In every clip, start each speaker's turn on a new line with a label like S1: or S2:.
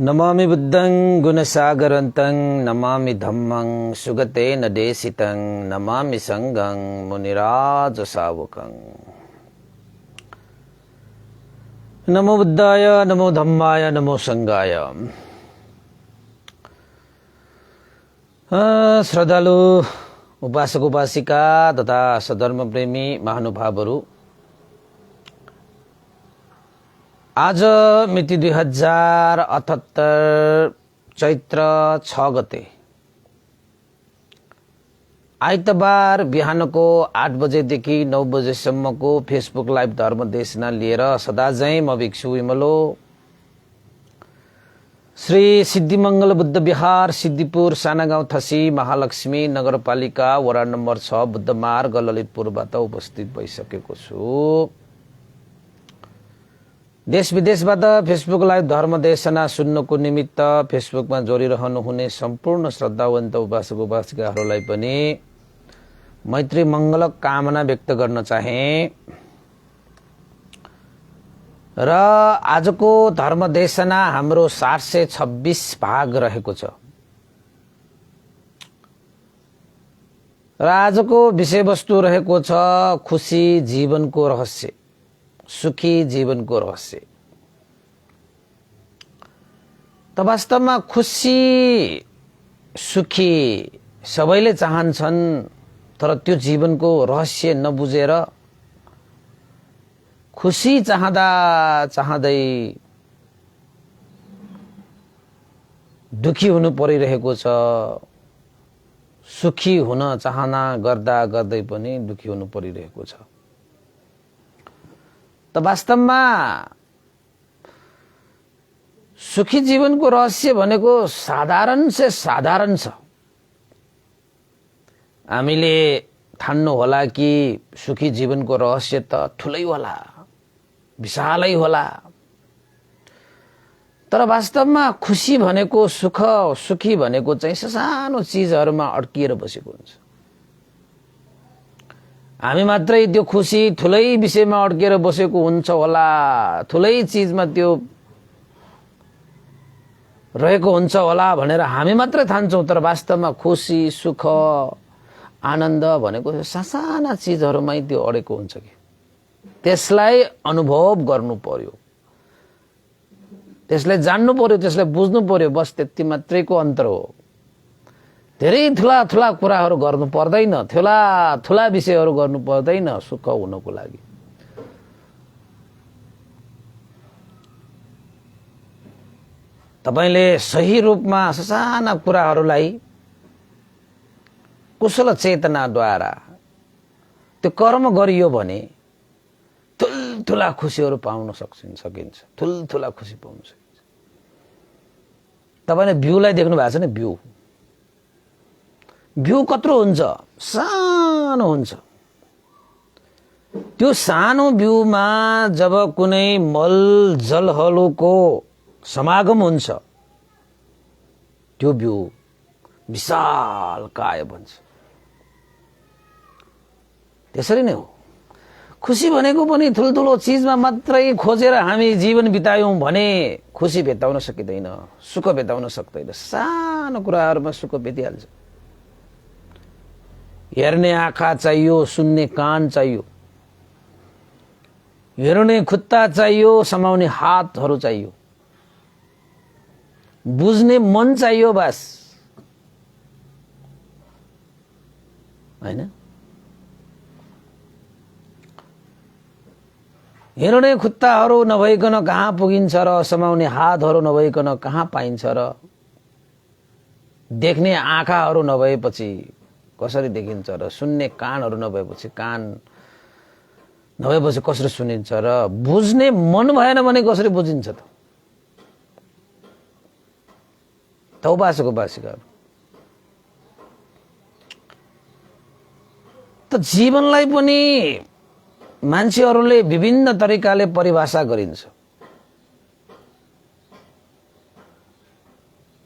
S1: नमामि बुद्धं गुणसागरन्तं नमामि धम्मं सुगतेन देशितं नमामि संघं मुनिराजसावकं। नमो बुद्धाय, नमो धम्माय, नमो संघाय। श्रद्धालु उपासक उपासिका तथा सधर्म प्रेमी महानुभावहरू, आज मिति 2078 चैत्र 6 गते आइतबार बिहानको 8 बजेदेखि 9 बजेसम्मको फेसबुक लाइभ धर्म देशना लिएर सदाझै म भिक्षु विमलो श्री सिद्धिमंगल बुद्ध विहार सिद्धिपुर सानागाउँ थसी महालक्ष्मी नगरपालिका वडा नम्बर 6 बुद्ध मार्ग ललितपुरबाट उपस्थित भइसकेको छु। देश विदेशबाट फेसबुक लाइभ धर्म देशना सुन्नको निमित्त फेसबुकमा जोडिरहनु हुने सम्पूर्ण श्रद्धावन्त उपासक उपासिकाहरूलाई पनि मैत्री मंगल कामना व्यक्त गर्न चाहे र आजको धर्म देशना हाम्रो 726 भाग रहेको छ र आजको विषयवस्तु रहेको छ खुशी जीवनको रहस्य, सुखी जीवनको रहस्य। त वास्तवमा खुशी सुखी सबैले चाहन्छन्, तर त्यो जीवनको रहस्य नबुझेर खुशी चाहँदा चाहँदै दुखी हुनु परिरहेको छ, सुखी हुन चाहना गर्दा गर्दै पनि दुखी हुनु परिरहेको छ। त वास्तवमा सुखी जीवनको रहस्य भनेको साधारण से साधारण छ। हामीले ठान्नु होला कि सुखी जीवनको रहस्य त ठुलै होला, विशालै होला, तर वास्तवमा खुशी भनेको, सुख सुखी भनेको चाहिँ सानो चीजहरुमा अड्किएर बसेको हुन्छ। हामी मात्रै त्यो खुशी ठुलै विषयमा अड्केर बसेको हुन्छ होला, ठुलै चीजमा त्यो रहेको हुन्छ होला भनेर हामी मात्रै ठान्छौं, तर वास्तवमा खुशी सुख आनन्द भनेको सासाना चीजहरुमै त्यो अडेको हुन्छ कि त्यसलाई अनुभव गर्नु पर्यो, त्यसलाई जान्नु पर्यो, त्यसलाई बुझ्नु पर्यो। बस त्यति मात्रैको अन्तर हो। धेरै ठुला ठुला कुराहरू गर्नु पर्दैन, ठुला ठुला विषयहरू गर्नु पर्दैन सुख हुनको लागि। तपाईले सही रूपमा साना कुराहरूलाई कुशल चेतनाद्वारा त्यो कर्म गरियो भने ठुलठुला खुशीहरू पाउन सकिन्छ, ठुलठुला खुशी पाउन सकिन्छ। तपाईले भ्यूलाई देख्नु भएको छ नि, भ्यू कत्रो हुन्छ, सानो हुन्छ। त्यो सानो भ्यूमा जब कुनै मल जलहलुको समागम हुन्छ, त्यो भ्यू विशाल काय बन्छ। त्यसरी नै हो खुशी भनेको पनि ठुलठुलो चीजमा मात्रै खोजेर हामी जीवन बितायौं भने खुशी भेटाउन सकिदैन, सुख भेटाउन सक्दैन। सानो कुराहरुमा सुख भेटिहाल्छ। हेर्ने आँखा चाहियो, सुन्ने कान चाहियो, हेर्ने खुट्टा चाहियो, समाउने हातहरू चाहियो, बुझ्ने मन चाहियो, बस हैन। हेर्ने खुट्टाहरू नभइकन कहाँ पुगिन्छ र समाउने हातहरू नभइकन कहाँ पाइन्छ र देख्ने आँखाहरू नभएपछि कसरी देखिन्छ र सुन्ने कानहरू नभएपछि कसरी सुनिन्छ र बुझ्ने मन भएन भने कसरी बुझिन्छ त उपासक उपासिकाहरू। त जीवनलाई पनि मान्छेहरूले विभिन्न तरिकाले परिभाषा गरिन्छ।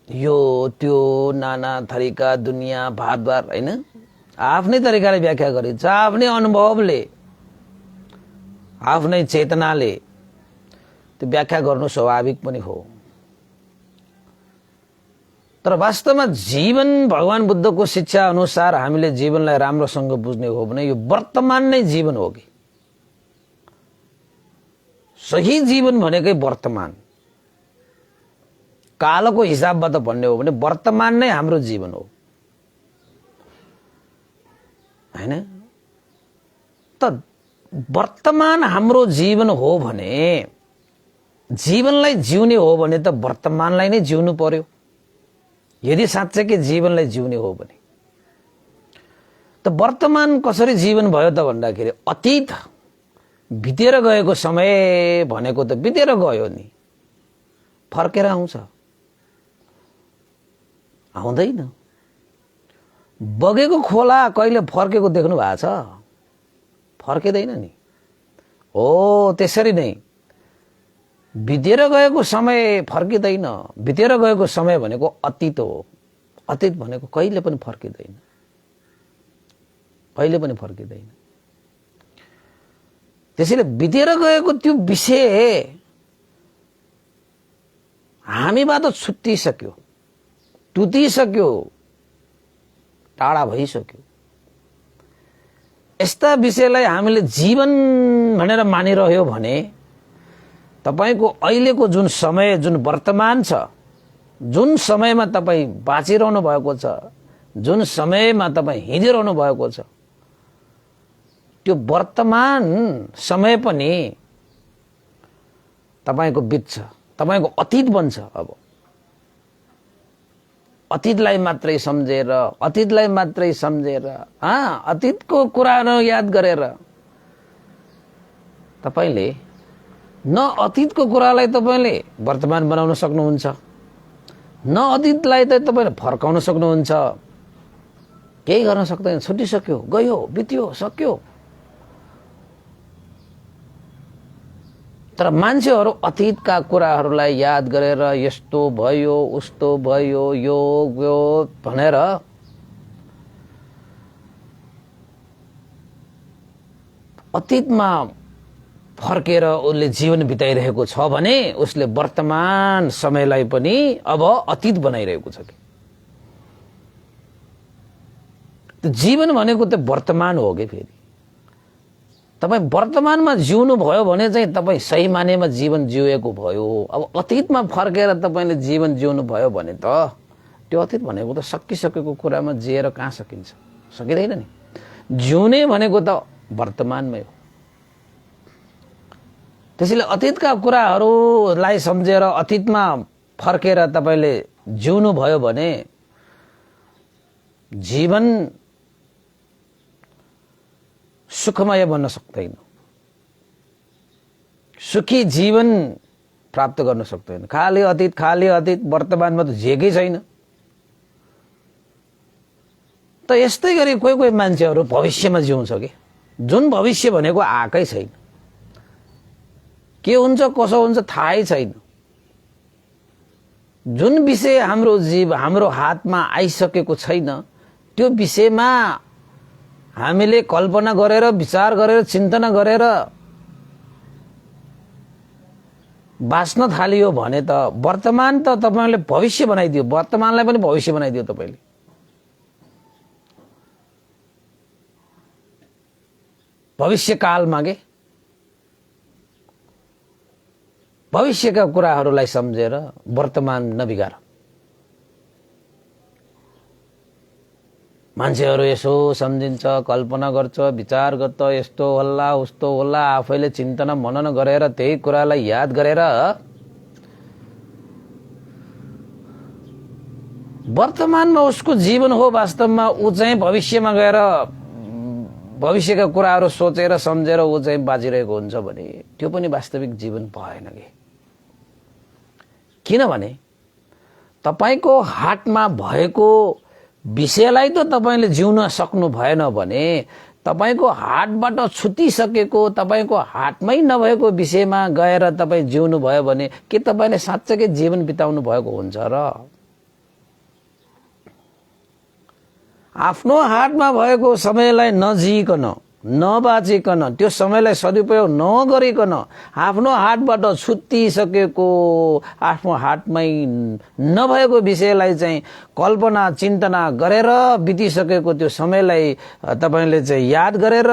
S1: यो त्यो नाना थरीका दुनिया भातभार हैन, आफ्नै तरिकाले व्याख्या गरिन्छ, आफ्नै अनुभवले, आफ्नै चेतनाले त्यो व्याख्या गर्नु स्वाभाविक पनि हो। तर वास्तवमा जीवन भगवान बुद्धको शिक्षा अनुसार हामीले जीवनलाई राम्रोसँग बुझ्ने हो भने यो वर्तमान नै जीवन हो कि सही जीवन भनेकै वर्तमान कालको हिसाबबाट भन्ने हो भने वर्तमान नै हाम्रो जीवन हो हैन त वर्तमान हाम्रो जीवन हो भने जीवनलाई जिउने हो भने त वर्तमानलाई नै जिउनु पर्यो यदि साँच्चै जीवनलाई जिउने हो भने त वर्तमान कसरी जीवन भयो त भन्दाखेरि अतीत बितेर गएको समय भनेको त बितेर गयो नि फर्केर आउँछ आउँदैन बगेको खोला कहिले फर्केको देख्नु भएको छ फर्किँदैन नि हो त्यसरी नै बितेर गएको समय फर्किँदैन बितेर गएको समय भनेको अतीत हो अतीत भनेको कहिले पनि फर्किँदैन कहिले पनि फर्किँदैन त्यसैले बितेर गएको त्यो विषय हामीबाट छुट्टिसक्यो टुटिसक्यो टाढा भइसक्यो यस्ता विषयलाई हामीले जीवन भनेर मानिरह्यो भने तपाईको अहिलेको जुन समय जुन वर्तमान छ जुन समयमा तपाई बाँचिरहनु भएको छ जुन समयमा तपाई हिँडिरहनु भएको छ त्यो वर्तमान समय पनि तपाईको बित्छ तपाईको अतीत बन्छ अब अतीतलाई मात्रै सम्झेर अतीतको कुराहरू याद गरेर तपाईले न अतीतको कुरालाई तपाईले वर्तमान बनाउन सक्नुहुन्छ न अतीतलाई त तपाईले फर्काउन सक्नुहुन्छ केही गर्न सक्दैन छुटिसक्यो गयो बित्यो सक्यो तर मान्छेहरू अतीतका कुराहरूलाई याद गरेर यस्तो भयो उस्तो भयो यो भनेर अतीतमा फर्केर उसले जीवन बिताइरहेको छ भने उसले वर्तमान समयलाई पनि अब अतीत बनाइरहेको छ कि जीवन भनेको त वर्तमान हो कि फेरि तपाई वर्तमानमा जिउनु भयो भने चाहिँ तपाई सही मानेमा जीवन जिएको भयो अब अतीतमा फर्केर तपाईले जीवन जिउनु भयो भने त त्यो अतीत भनेको त सकिसकेको कुरामा जिएर कहाँ सकिन्छ सकिदैन नि जिउने भनेको त वर्तमानमै हो त्यसैले अतीतका कुराहरूलाई सम्झेर अतीतमा फर्केर तपाईले जिउनु भयो भने जीवन सुखमय बन्न सक्दैन सुखी जीवन प्राप्त गर्न सक्दैन खाली अतीत वर्तमानमा त जेकै छैन त यस्तै गरी कोही मान्छेहरू भविष्यमा जिउँछ कि जुन भविष्य भनेको आकै छैन के हुन्छ कसो हुन्छ थाहै छैन जुन विषय हाम्रो हातमा आइसकेको छैन त्यो विषयमा हामीले कल्पना गरेर विचार गरेर चिन्तना गरेर बाँच्न थालियो भने त वर्तमान त तपाईले भविष्य बनाइदियो वर्तमानलाई पनि भविष्य बनाइदियो तपाईले भविष्यकालमा के भविष्यका कुराहरूलाई सम्झेर वर्तमान नबिगार मान्छेहरू यसो सम्झिन्छ कल्पना गर्छ विचार गर्छ यस्तो होला उस्तो होला आफैले चिन्तना मनन गरेर त्यही कुरालाई याद गरेर वर्तमानमा उसको जीवन हो वास्तवमा ऊ चाहिँ भविष्यमा गएर भविष्यका कुराहरू सोचेर सम्झेर ऊ चाहिँ बाँचिरहेको हुन्छ भने त्यो पनि वास्तविक जीवन भएन कि किनभने तपाईको हातमा भएको विषयलाई त तपाईले जिउन सक्नु भएन भने तपाईको हातबाट छुटिसकेको तपाईको हातमै नभएको विषयमा गएर तपाई जिउनु भयो भने के तपाईले साँच्चै जीवन बिताउनु भएको हुन्छ र आफ्नो हातमा भएको समयलाई नजिइकन नबाचिकन त्यो समयलाई सदुपयोग नगरिकन आफ्नो हातबाट छुट्टिसकेको आफ्नो हातमै नभएको विषयलाई चाहिँ कल्पना चिन्तना गरेर बितिसकेको त्यो समयलाई तपाईले चाहिँ याद गरेर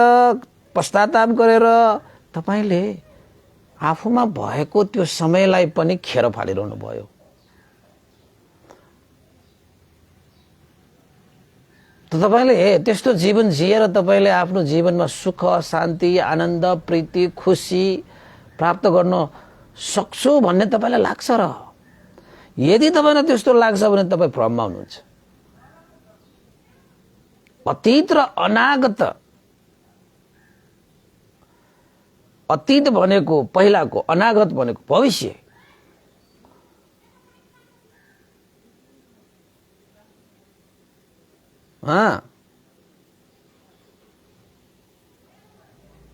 S1: पश्चाताप गरेर तपाईले आफूमा भएको त्यो समयलाई पनि खेर फालिरहनु भयो। तपाईले त्यस्तो जीवन जिएर तपाईले आफ्नो जीवनमा सुख शान्ति आनन्द प्रीति खुशी प्राप्त गर्न सक्छु भन्ने तपाईलाई लाग्छ र यदि तपाईलाई त्यस्तो लाग्छ भने तपाई भ्रममा हुनुहुन्छ। अतीत र अनागत, अतीत भनेको पहिलाको, अनागत भनेको भविष्य।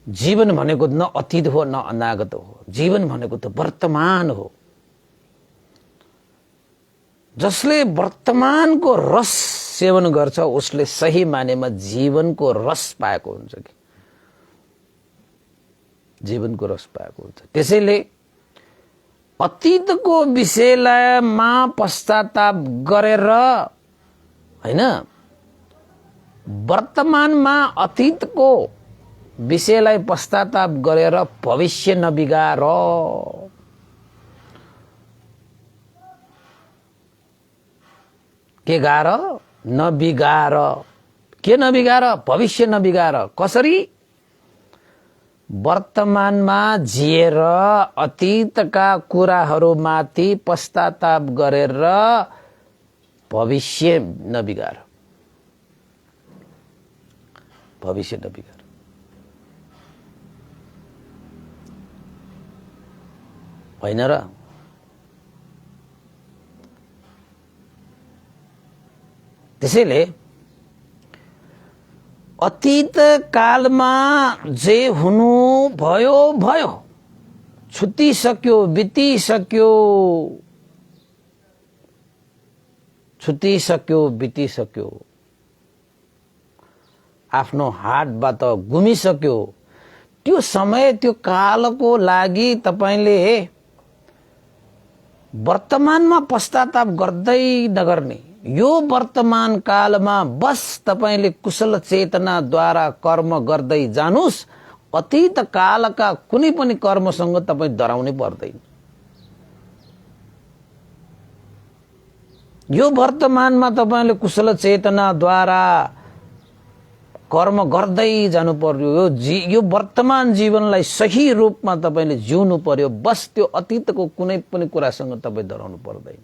S1: जीवन भनेको न अतीत हो न अनागत हो, जीवन भनेको त वर्तमान हो। जसले वर्तमानको रस सेवन गर्छ उसले सही मानेमा जीवनको रस पाएको हुन्छ कि जीवनको रस पाएको हुन्छ। त्यसैले अतीतको विषयमा पश्चाताप गरेर हैन, वर्तमानमा अतीतको विषयलाई पश्चाताप गरेर भविष्य नबिगार। के गार? नबिगार। के नबिगार? भविष्य नबिगार। कसरी? वर्तमानमा जिएर अतीतका कुराहरूमाथि पश्चाताप गरेर भविष्य नबिगार। भविष्य नबिगार। होइन र? त्यसैले अतीत कालमा जे हुनु भयो भयो, छुटिसक्यो, बितिसक्यो, छुटिसक्यो, बितिसक्यो, आफ्नो हातबाट गुमिसक्यो। त्यो समय त्यो कालको लागि तपाईले वर्तमानमा पश्चाताप गर्दै नगर्ने, यो वर्तमान कालमा बस तपाईले कुशल चेतनाद्वारा कर्म गर्दै जानुस्। अतीत कालका कुनै पनि कर्मसँग तपाई डराउनै पर्दैन। यो वर्तमानमा तपाईले कुशल चेतनाद्वारा कर्म गर्दै जानु पर्यो। यो वर्तमान जीवनलाई सही रूपमा तपाईले जिउनु पर्यो। बस त्यो अतीतको कुनै पनि कुरासँग तपाई डराउनु पर्दैन।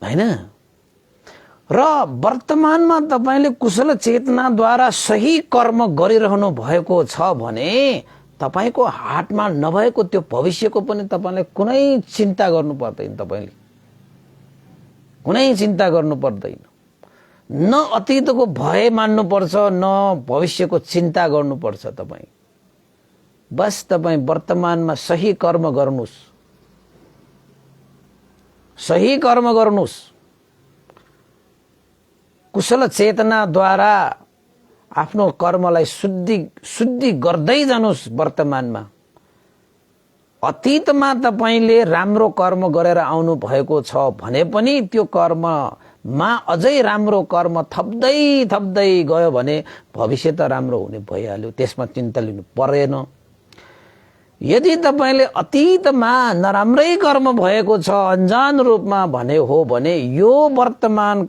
S1: हैन? र वर्तमानमा तपाईले कुशल चेतनाद्वारा सही कर्म गरिरहनु भएको छ भने तपाईको हातमा नभएको त्यो भविष्यको पनि तपाईले कुनै चिन्ता गर्नु पर्दैन। तपाईले कुनै चिन्ता गर्नु पर्दैन। न अतीतको भय मान्नु पर्छ न भविष्यको चिन्ता गर्नु पर्छ। तपाई बस तपाई वर्तमानमा सही कर्म गर्नुस्। सही कर्म गर्नुस्। कुशल चेतनाद्वारा आफ्नो कर्मलाई शुद्धि गर्दै जानुस्। वर्तमानमा अतीतमा तपाईले राम्रो कर्म गरेर आउनु भएको छ भने पनि त्यो कर्ममा अझै राम्रो कर्म थप्दै थप्दै गयो भने भविष्य त राम्रो हुने भइहाल्यो। त्यसमा चिन्ता लिनु परेन। यदि तपाईले अतीतमा नराम्रै कर्म भएको छ अनजान रूपमा भने हो भने यो वर्तमान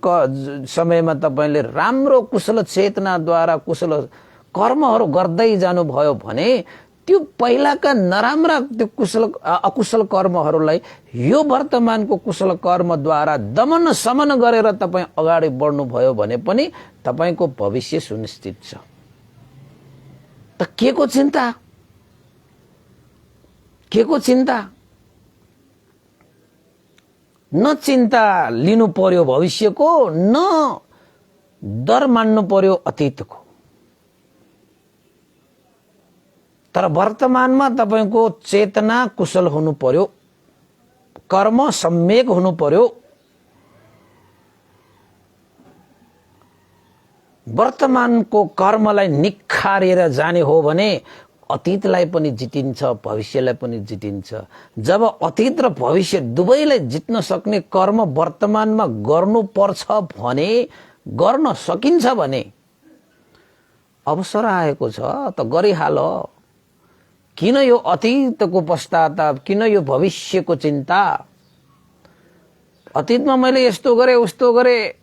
S1: समयमा तपाईले राम्रो कुशल चेतनाद्वारा कुशल कर्महरू गर्दै जानु भयो भने त्यो पहिलाका नराम्रा त्यो अकुशल कर्महरूलाई यो वर्तमानको कुशल कर्मद्वारा दमन समन गरेर तपाई अगाडि बढ्नु भयो भने पनि तपाईको भविष्य सुनिश्चित छ। त केको चिन्ता? केको चिन्ता? न चिन्ता लिनु पर्यो भविष्यको, न डर मान्नु पर्यो अतीतको। तर वर्तमानमा तपाईको चेतना कुशल हुनु पर्यो, कर्म सम्यक हुनु पर्यो। वर्तमानको कर्मलाई निखारेर जाने हो भने अतीतलाई पनि जितिन्छ, भविष्यलाई पनि जितिन्छ। जब अतीत र भविष्य दुवैलाई जित्न सक्ने कर्म वर्तमानमा गर्नुपर्छ भने, गर्न सकिन्छ भने अवसर आएको छ त गरिहाल। किन यो अतीतको पश्चाताप, किन यो भविष्यको चिन्ता? अतीतमा मैले यस्तो गरे उस्तो गरे,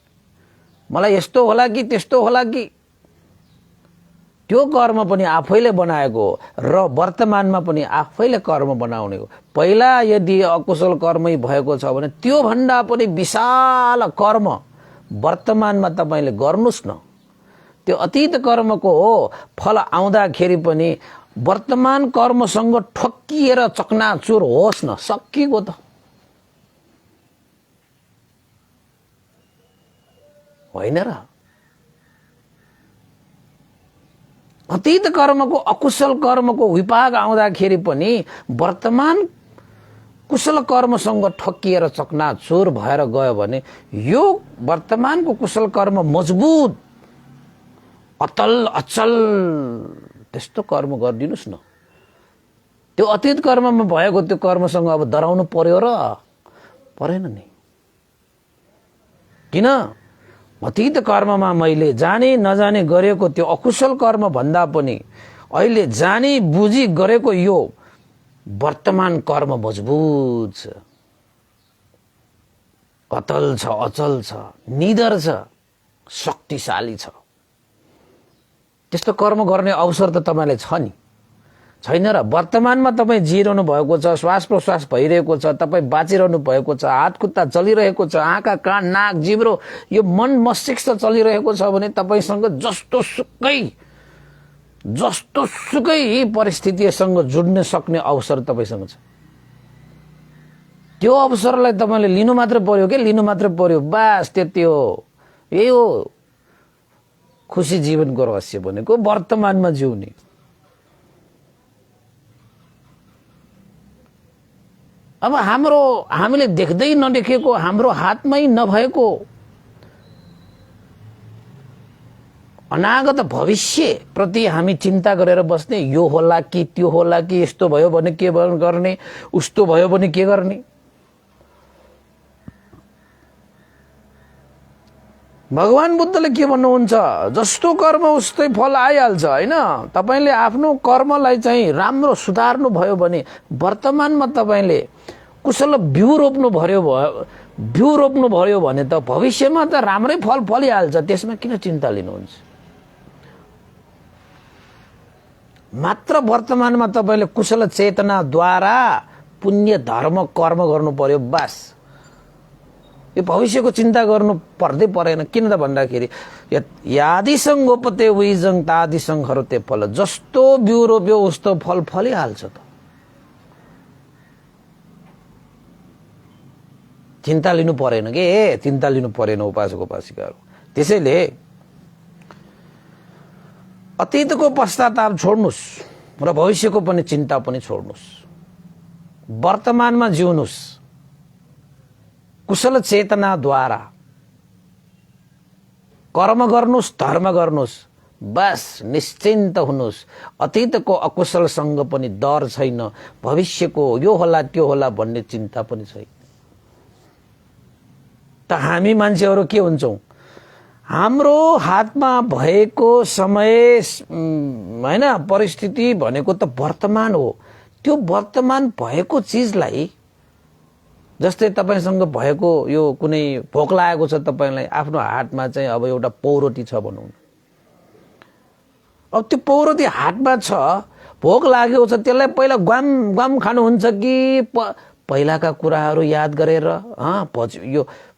S1: मलाई यस्तो होला कि त्यस्तो होला कि, त्यो कर्म पनि आफैले बनाएको हो र वर्तमानमा पनि आफैले कर्म बनाउने हो। पहिला यदि अकुशल कर्मै भएको छ भने त्यो भन्दा पनि विशाल कर्म वर्तमानमा तपाईले गर्नुस् न। त्यो अतीत कर्मको हो फल आउँदाखेरि पनि वर्तमान कर्मसँग ठोक्किएर चकनाचुर होस् न, सकिएको त होइन र। अतीत कर्मको, अकुशल कर्मको विपाक आउँदाखेरि पनि वर्तमान कुशल कर्मसँग ठोक्किएर चकनाचुर भएर गयो भने यो वर्तमानको कुशल कर्म मजबुत, अतल अचल त्यस्तो कर्म गरिदिनुस् न। त्यो अतीत कर्ममा भएको त्यो कर्मसँग अब डराउनु पर्यो र परेन नि। किन? अतीत कर्ममा मैले जाने नजाने गरेको त्यो अकुशल कर्म भन्दा पनि अहिले जानी बुझी गरेको यो वर्तमान कर्म मजबुत छ, अतल छ, अचल छ, निडर छ, शक्तिशाली छ। त्यस्तो कर्म गर्ने अवसर त तपाईलाई छ नि, छैन र? वर्तमानमा तपाईँ जिरहनु भएको छ, श्वास प्रश्वास भइरहेको छ, तपाईँ बाँचिरहनु भएको छ, हात खुट्टा चलिरहेको छ, आँखा कान नाक जिब्रो यो मन मस्तिष्क चलिरहेको छ भने तपाईसँग जस्तो सुकै परिस्थितिसँग जुड्न सक्ने अवसर तपाईसँग छ। त्यो अवसरलाई तपाईले लिनु मात्र पर्यो के, लिनु मात्र पर्यो, बास त्यति हो। यही हो खुशी जीवनको रहस्य भनेको, वर्तमानमा जिउने। अब हामीले देख्दै नदेखेको, हाम्रो हातमै नभएको अनागत भविष्य प्रति हामी चिन्ता गरेर बस्ने, यो होला कि त्यो होला कि, यस्तो भयो भने के गर्ने, उस्तो भयो भने के गर्ने। भगवान बुद्धले के भन्नुहुन्छ? जस्तो कर्म उस्तै फल आइहाल्छ, हैन? तपाईले आफ्नो कर्मलाई चाहिँ राम्रो सुधार्नु भयो भने वर्तमानमा तपाईले कुशल बिउ रोप्नु भयो भने त भविष्यमा त राम्रै फल फलिहाल्छ। त्यसमा किन चिन्ता लिनुहुन्छ? मात्र वर्तमानमा तपाईले कुशल चेतनाद्वारा पुण्य धर्म कर्म गर्नु पर्यो, बास। यो भविष्यको चिन्ता गर्नु पर्दै परेन। किन त भन्दाखेरि यादिसं गोपते विजं तादिसं हरते फल, जस्तो बिउ रोप्यो उस्तो फल फलिहाल्छ त। चिन्ता लिनु परेन के, चिन्ता लिनु परेन उपासक उपासिकाहरू। त्यसैले अतीतको पश्चाताप छोड्नुस् र भविष्यको पनि चिन्ता पनि छोड्नुस्। वर्तमानमा जिउनुस् कुशल चेतनाद्वारा, कर्म गर्नुस्, धर्म गर्नुस्, बस निश्चिन्त हुनुस्। अतीतको अकुशलसँग पनि डर छैन, भविष्यको यो होला त्यो होला भन्ने चिन्ता पनि छैन। त हामी मान्छेहरू के हुन्छौं? हाम्रो हातमा भएको समय हैन, परिस्थिति भनेको त वर्तमान हो। त्यो वर्तमान भएको चिजलाई, जस्तै तपाईसँग भएको यो कुनै भोक लागेको छ, तपाईलाई आफ्नो हातमा चाहिँ अब एउटा पौरोटी छ भनौं। अब त्यो पौरोटी हातमा छ, भोक लागेको छ, त्यसलाई पहिला ग्वाम खानुहुन्छ कि पहिलाका कुराहरू याद गरेर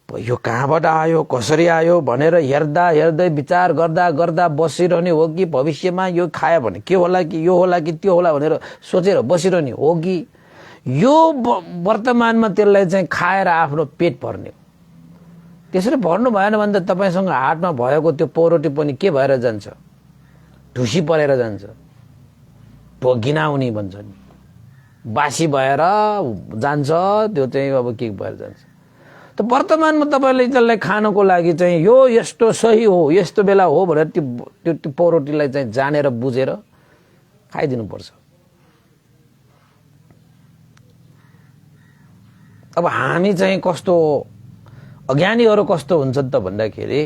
S1: यो कहाँबाट आयो, कसरी आयो भनेर हेर्दै विचार गर्दा बसिरहने हो कि भविष्यमा यो खायो भने के होला कि, यो होला कि त्यो होला भनेर सोचेर बसिरहने हो कि यो वर्तमानमा त्यसलाई चाहिँ खाएर आफ्नो पेट भर्ने? त्यसरी भर्नु भएन भने त तपाईसँग हातमा भएको त्यो पौरोटी पनि के भएर जान्छ? ढुसी परेर जान्छ, घिनाउने भन्छ नि, बासी भएर जान्छ। त्यो चाहिँ अब के भएर जान्छ? त वर्तमानमा तपाईले त्यसलाई खानको लागि चाहिँ यो यस्तो सही हो, यस्तो बेला हो भनेर त्यो पौरोटीलाई चाहिँ जानेर बुझेर खाइदिनु पर्छ। अब हामी चाहिँ कस्तो अज्ञानीहरू कस्तो हुन्छन् त भन्दाखेरि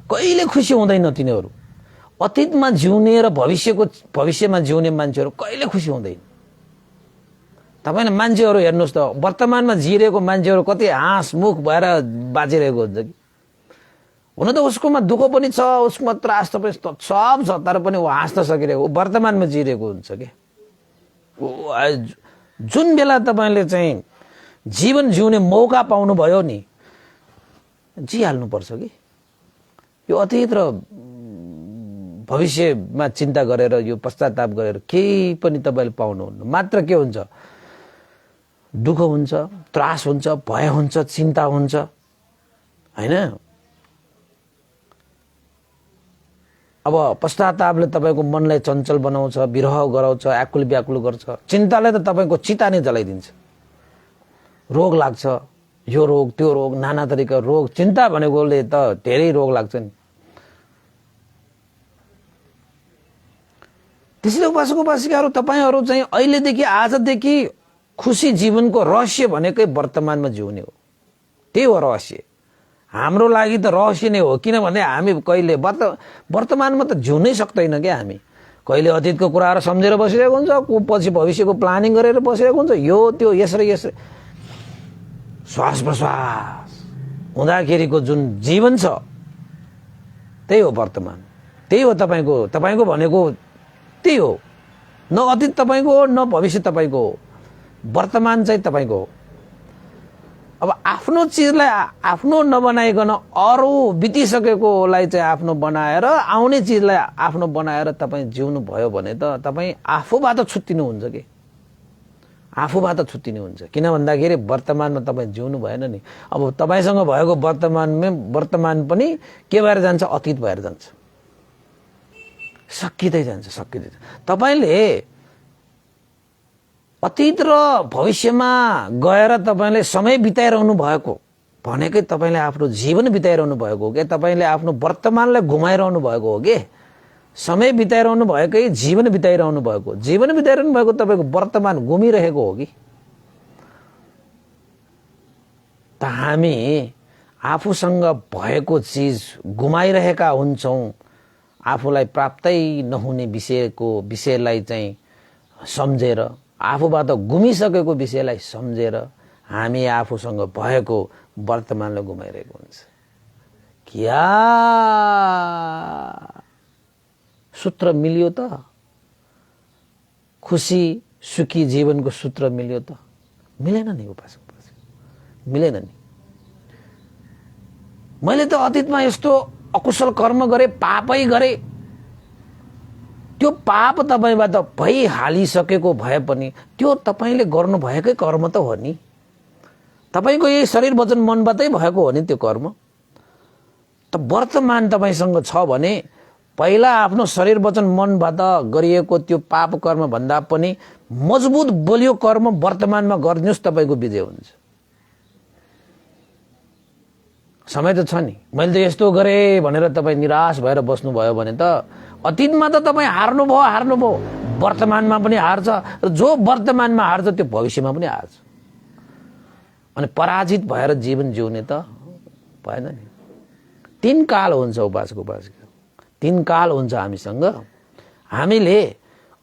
S1: कहिले खुसी हुँदैन तिनीहरू। अतीतमा जिउने र भविष्यमा जिउने मान्छेहरू कहिले खुसी हुँदैन। तपाईले मान्छेहरू हेर्नुहोस् त, वर्तमानमा जिरहेको मान्छेहरू कति हाँसमुख भएर बाँचिरहेको हुन्छ कि। हुन त उसकोमा दुःख पनि छ, उसकोमा त्रास पनि सब छ, तर पनि ऊ हाँस्न सकिरहेको, वर्तमानमा जिरहेको हुन्छ कि। जुन बेला तपाईले चाहिँ जीवन जिउने मौका पाउनुभयो नि, जिहाल्नुपर्छ कि। यो अतीत र भविष्यमा चिन्ता गरेर, यो पश्चाताप गरेर केही पनि तपाईले पाउनुहुन्न। मात्र के हुन्छ, दुःख हुन्छ, त्रास हुन्छ, भय हुन्छ, चिन्ता हुन्छ, हैन। अब पश्चातापले तपाईको मनलाई चञ्चल बनाउँछ, विरह गराउँछ, आकुल व्याकुल गर्छ। चिन्ताले त तपाईको चिता नै जलाइदिन्छ। रोग लाग्छ, यो रोग त्यो रोग, नाना तरिका रोग। चिन्ता भनेकोले त धेरै रोग लाग्छ नि। त्यसैले उपासक-उपासिकाहरू तपाईहरू चाहिँ अहिलेदेखि, आजदेखि खुशी जीवनको रहस्य भनेकै वर्तमानमा जिउने हो। त्यही हो रहस्य। हाम्रो लागि त रहस्य नै हो, किनभने हामी कहिले वर्तमानमा त जिउनै सक्दैन क्या। हामी कहिले अतीतको कुराहरू सम्झेर बसिरहेको हुन्छ, पछि भविष्यको प्लानिङ गरेर बसिरहेको हुन्छ। यो त्यो यसरी श्वास प्रश्वास हुँदाखेरिको जुन जीवन छ त्यही हो वर्तमान। त्यही हो तपाईको भनेको त्यही हो। न अतीत तपाईको हो, न भविष्य तपाईको हो। वर्तमान चाहिँ तपाईको हो। अब आफ्नो चिजलाई आफ्नो नबनाइकन अरू बितिसकेकोलाई चाहिँ आफ्नो बनाएर, आउने चिजलाई आफ्नो बनाएर तपाईँ जिउनु भयो भने त तपाईँ आफूबाट छुट्टिनु हुन्छ कि। आफूबाट छुट्टिनु हुन्छ। किन भन्दाखेरि वर्तमानमा तपाईँ जिउनु भएन नि। अब तपाईसँग भएको वर्तमान पनि के भएर जान्छ, अतीत भएर जान्छ, सकिँदै जान्छ। तपाईले अतीत र भविष्यमा गएर तपाईले समय बिताइरहनु भएको भनेकै तपाईले आफ्नो जीवन बिताइरहनु भएको हो के, तपाईले आफ्नो वर्तमानलाई घुमाइरहनु भएको हो के। समय बिताइरहनु भएकै जीवन बिताइरहनु भएको, जीवन बिताइरहनु भएको तपाईको वर्तमान घुमिरहेको हो कि। त हामी आफूसँग भएको चिज गुमाइरहेका हुन्छौं। आफूलाई प्राप्तै नहुने विषयलाई चाहिँ सम्झेर, आफूबाट गुमिसकेको विषयलाई सम्झेर हामी आफूसँग भएको वर्तमानलाई गुमाइरहेको हुन्छ। क्या सूत्र मिल्यो त? खुशी सुखी जीवनको सूत्र मिल्यो त? मिलेन नि उपासक, मिलेन नि। मैले त अतीतमा यस्तो अकुशल कर्म गरे, पापै गरे, त्यो पाप तपाईबाट भइहालिसकेको भए पनि त्यो तपाईले गर्नु भएकै कर्म त हो नि। तपाईको यही शरीर वचन मनबाटै भएको हो नि त्यो कर्म। त वर्तमान तपाईसँग छ भने पहिला आफ्नो शरीर वचन मनबाट गरिएको त्यो पाप कर्म भन्दा पनि मजबुत बलियो कर्म वर्तमानमा गर्नुस्, तपाईको विजय हुन्छ। समय त छ नि। मैले त यस्तो गरे भनेर तपाईँ निराश भएर बस्नुभयो भने त अतीतमा त तपाईँ हार्नुभयो, वर्तमानमा पनि हार्छ, र जो वर्तमानमा हार्छ त्यो भविष्यमा पनि हार्छ। अनि पराजित भएर जीवन जिउने त भएन नि। 3 काल हुन्छ उपासक-उपासिका, 3 काल हुन्छ हामीसँग। हामीले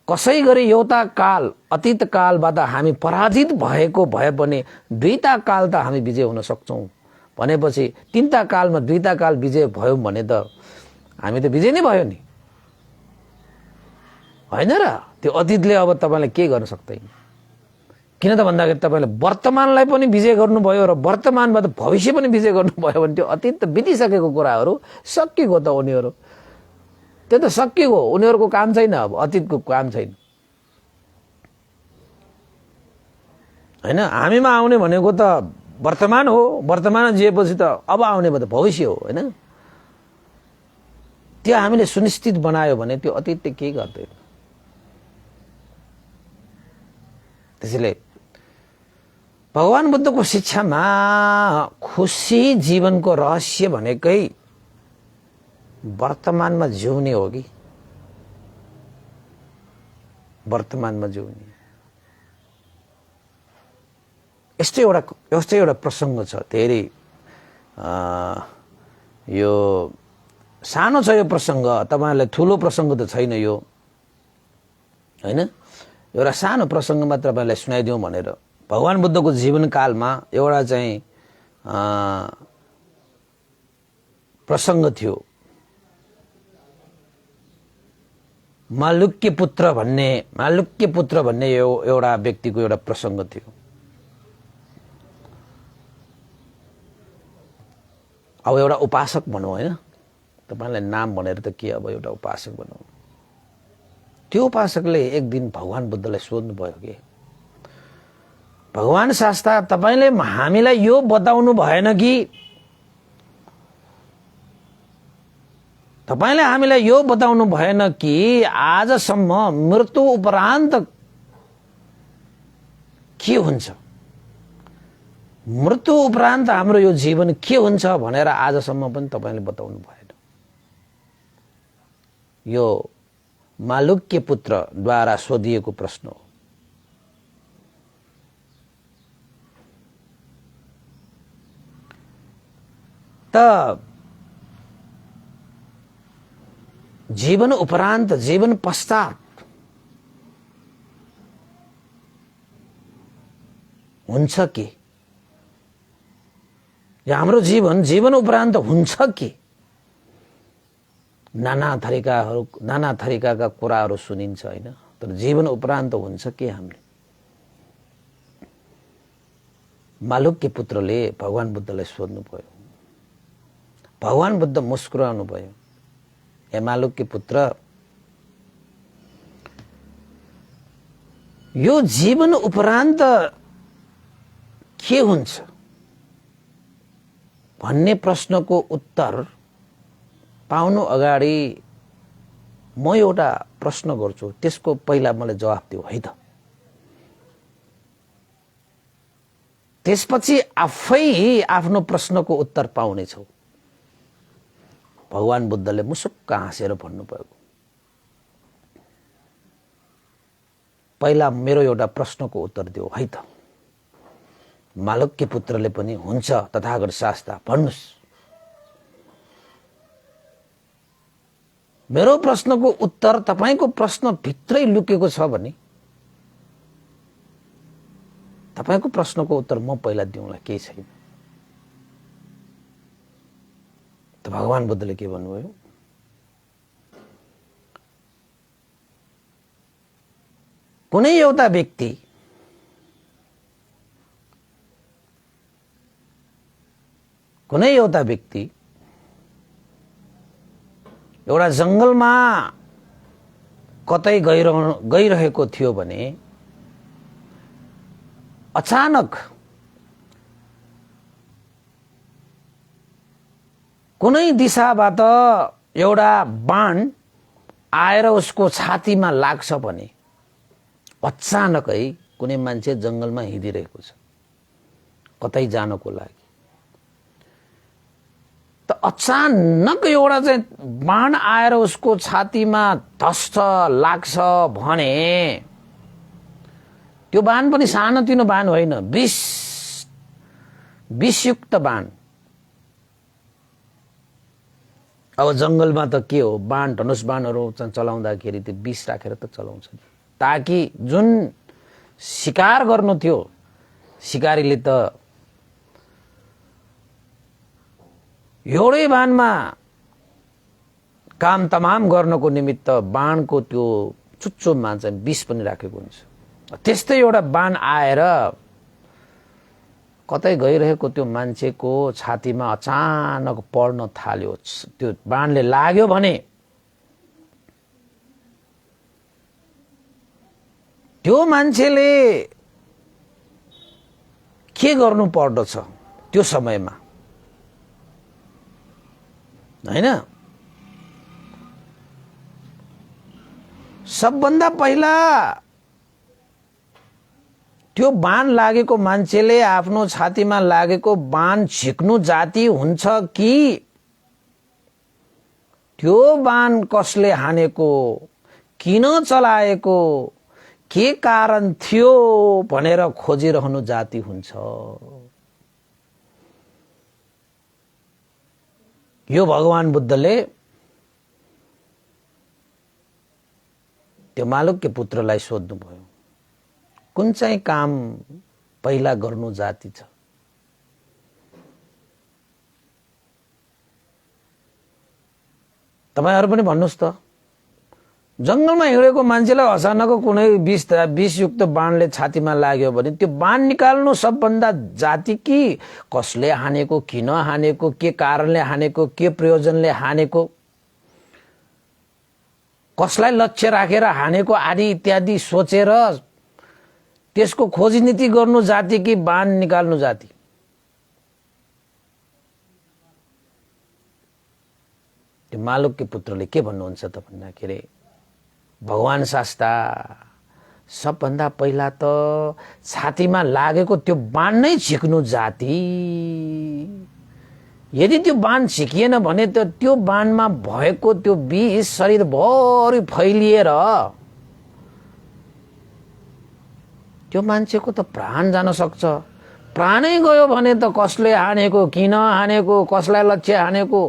S1: कसै गरी एउटा काल, अतीत कालबाट हामी पराजित भएको भए पनि 2टा काल त हामी विजय हुन सक्छौं भनेपछि 3टा कालमा 2टा काल विजय भयो भने त हामी त विजय नै भयो नि, हैन र? त्यो अतीतले अब तपाईलाई के गर्न सक्दैन। किन त भन्दाखेरि तपाईले वर्तमानलाई पनि विजय गर्नुभयो र वर्तमानबाट भविष्य पनि विजय गर्नुभयो भने त्यो अतीत त बितिसकेको कुराहरू सकिएको त उनीहरू, त्यो त सकिएको, उनीहरूको काम छैन। अब अतीतको काम छैन, हैन? हामीमा आउने भनेको त वर्तमान हो, वर्तमान जिएपछि त अब आउने त भविष्य हो, हैन? त्यो हामीले सुनिश्चित बनायो भने त्यो अतीतले केही गर्दैन। त्यसैले भगवान बुद्धको शिक्षामा खुशी जीवनको रहस्य भनेकै वर्तमानमा जिउने हो कि वर्तमानमा जिउने। यस्तै एउटा प्रसङ्ग छ, धेरै यो सानो छ यो प्रसङ्ग, तपाईहरुलाई ठुलो प्रसङ्ग त छैन यो, हैन? एउटा सानो प्रसङ्ग मात्र तपाईहरुलाई सुनाइदिउँ भनेर। भगवान बुद्धको जीवनकालमा एउटा चाहिँ प्रसङ्ग थियो। मालुक्य पुत्र भन्ने एउटा व्यक्तिको एउटा प्रसङ्ग थियो। अब एउटा उपासक भनौँ, हैन? तपाईलाई नाम भनेर त के, अब एउटा उपासक भनौँ। त्यो उपासकले एक दिन भगवान बुद्धलाई सोध्नु भयो कि भगवान शास्ता, तपाईले हामीलाई यो बताउनु भएन कि, तपाईले हामीलाई यो बताउनु भएन कि आजसम्म मृत्यु उपरान्त के हुन्छ, मृत्यु उपरान्त हाम्रो यो जीवन के हुन्छ भनेर आजसम्म पनि तपाईले बताउनु भएन। यो मालुक्य पुत्रद्वारा सोधिएको प्रश्न हो। त जीवन उपरान्त, जीवन पश्चात हुन्छ कि, हाम्रो जीवन उपरान्त हुन्छ कि? नाना थरीका कुराहरू सुनिन्छ, हैन? तर जीवन उपरान्त हुन्छ कि हामीले? मालुक्य पुत्रले भगवान बुद्धलाई सोध्नु भयो। भगवान बुद्ध मुस्कुराउनु भयो, हे मालुक्य पुत्र, यो जीवन उपरान्त के हुन्छ भन्ने प्रश्नको उत्तर पाउनु अगाडि म एउटा प्रश्न गर्छु, त्यसको पहिला मलाई जवाफ दिऊ है त। त्यसपछि आफै आफ्नो प्रश्नको उत्तर पाउनेछौ। भगवान बुद्धले मुसुक्क हाँसेर भन्नुभयो, पहिला मेरो एउटा प्रश्नको उत्तर दिऊ है त। मालुक्य पुत्रले पनि हुन्छ तथागत शास्ता, भन्नुस्। मेरो प्रश्नको उत्तर तपाईको प्रश्न भित्रै लुकेको छ भने तपाईको प्रश्नको उत्तर म पहिला दिउँला, केही छैन। त भगवान बुद्धले के भन्नुभयो? कुनै एउटा व्यक्ति एउटा जंगलमा कतै गइरहेको थियो भने अचानक कुनै दिशाबाट एउटा बाण आएर उसको छातीमा लाग्छ भने अचानकै कुनै मान्छे जंगलमा हिँडिरहेको छ कतै जानको लागि, त अचानक एउटा चाहिँ बाण आएर उसको छातीमा धस्छ लाग्छ भने त्यो बाण पनि सानोतिनो बाण होइन, विषयुक्त बाण। अब जंगलमा त के हो, बाण धनुष बाणहरू चलाउँदाखेरि त्यो विष राखेर त चलाउँछ, ताकि जुन शिकार गर्नु थियो शिकारीले त एउटै बाणमा काम तमाम गर्नको निमित्त बाणको त्यो चुच्चोमा चाहिँ विष पनि राखेको हुन्छ। त्यस्तै एउटा बाण आएर कतै गइरहेको त्यो मान्छेको छातीमा अचानक पर्न थाल्यो, त्यो बाणले लाग्यो भने त्यो मान्छेले के गर्नु पर्दछ त्यो समयमा, हैन? सबभन्दा पहिला त्यो बाण लागेको मान्छेले आफ्नो छातीमा लागेको बाण झिक्नु जाति हुन्छ कि त्यो बाण कसले हानेको, किन चलाएको, के कारण थियो भनेर खोजिरहनु जाति हुन्छ। यो भगवान बुद्धले त्यो मालुक्य पुत्रलाई सोध्नुभयो, कुन चाहिँ काम पहिला गर्नु जाति छ। तपाईहरु पनि भन्नुस् त, जंगलमा हिँडेको मान्छेलाई अचानक कुनै विषयुक्त बाणले छातीमा लाग्यो भने त्यो बाण निकाल्नु सबभन्दा जाति कि कसले हानेको, किन हानेको, के कारणले हानेको, के प्रयोजनले हानेको, कसलाई लक्ष्य राखेर हानेको आदि इत्यादि सोचेर त्यसको खोजी नीति गर्नु जाति कि बाण निकाल्नु जाति। त्यो मालुक्य पुत्रले के भन्नुहुन्छ त भन्दाखेरि, भगवान शास्ता सबभन्दा पहिला त छातीमा लागेको त्यो बाण नै झिक्नु जाति। यदि त्यो बाण झिकिएन भने त त्यो बाणमा भएको त्यो विष शरीरभरि फैलिएर त्यो मान्छेको त प्राण जान सक्छ। प्राणै गयो भने त कसले हानेको, किन हानेको, कसलाई लक्ष्य हानेको,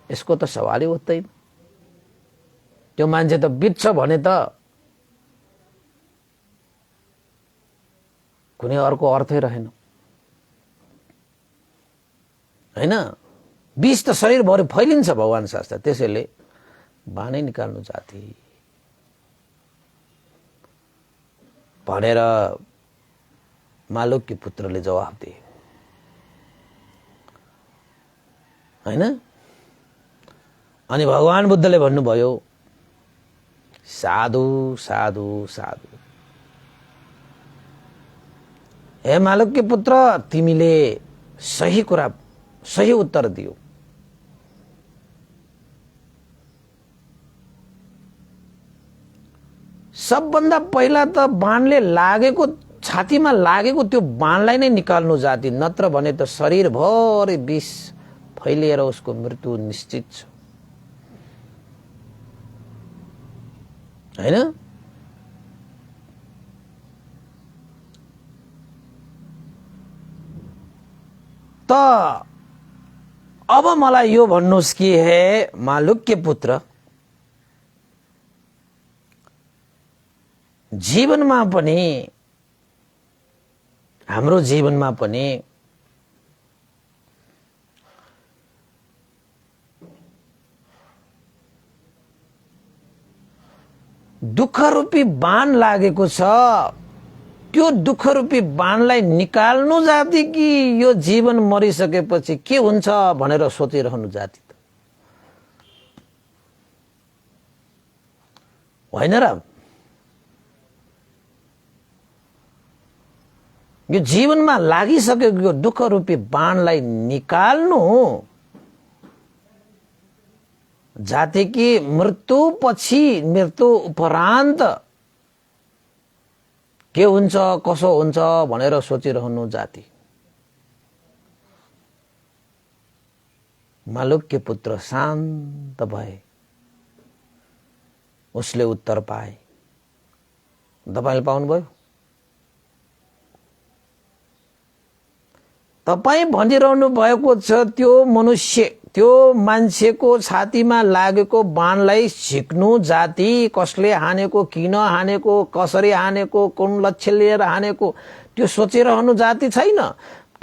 S1: यसको त सवालै उठ्दैन। त्यो मान्छे त बित्छ भने त कुनै अर्को अर्थै रहेन, हैन। विष त शरीरभरि फैलिन्छ भगवान शास्त्र, त्यसैले बाणै निकाल्नु जाति भनेर मालुक्य पुत्रले जवाफ दिए, हैन। अनि भगवान बुद्धले भन्नुभयो, साधु साधु साधु, हे मालुक्य पुत्र, तिमीले सही कुरा, सही उत्तर दियो। सबभन्दा पहिला त बाणले लागेको, छातीमा लागेको त्यो बाणलाई नै निकाल्नु जाति, नत्र भने त शरीरभरि विष फैलिएर उसको मृत्यु निश्चित छ, हैन। त अब मलाई यो भन्नुस् कि हे मालुक्य पुत्र, जीवनमा पनि, हाम्रो जीवनमा पनि दुःख रूपी बाण लागेको छ। त्यो दुःख रूपी बाणलाई निकाल्नु जाति कि यो जीवन मरिसकेपछि के हुन्छ भनेर सोचिरहनु जाति त होइन र। यो जीवनमा लागिसकेको यो दुःख रूपी बाणलाई निकाल्नु जाति कि मृत्यु पछि, मृत्यु उपरान्त के हुन्छ, कसो हुन्छ भनेर सोचिरहनु जाति। मालुक्य पुत्र शान्त भए, उसले उत्तर पाए। तपाईले पाउनुभयो? तपाई भनिरहनु भएको छ त्यो मनुष्य, त्यो मान्छेको छातीमा लागेको बाणलाई झिक्नु जाति, कसले हानेको, किन हानेको, कसरी हानेको, कुन लक्ष्य लिएर हानेको, त्यो सोचिरहनु जाति छैन।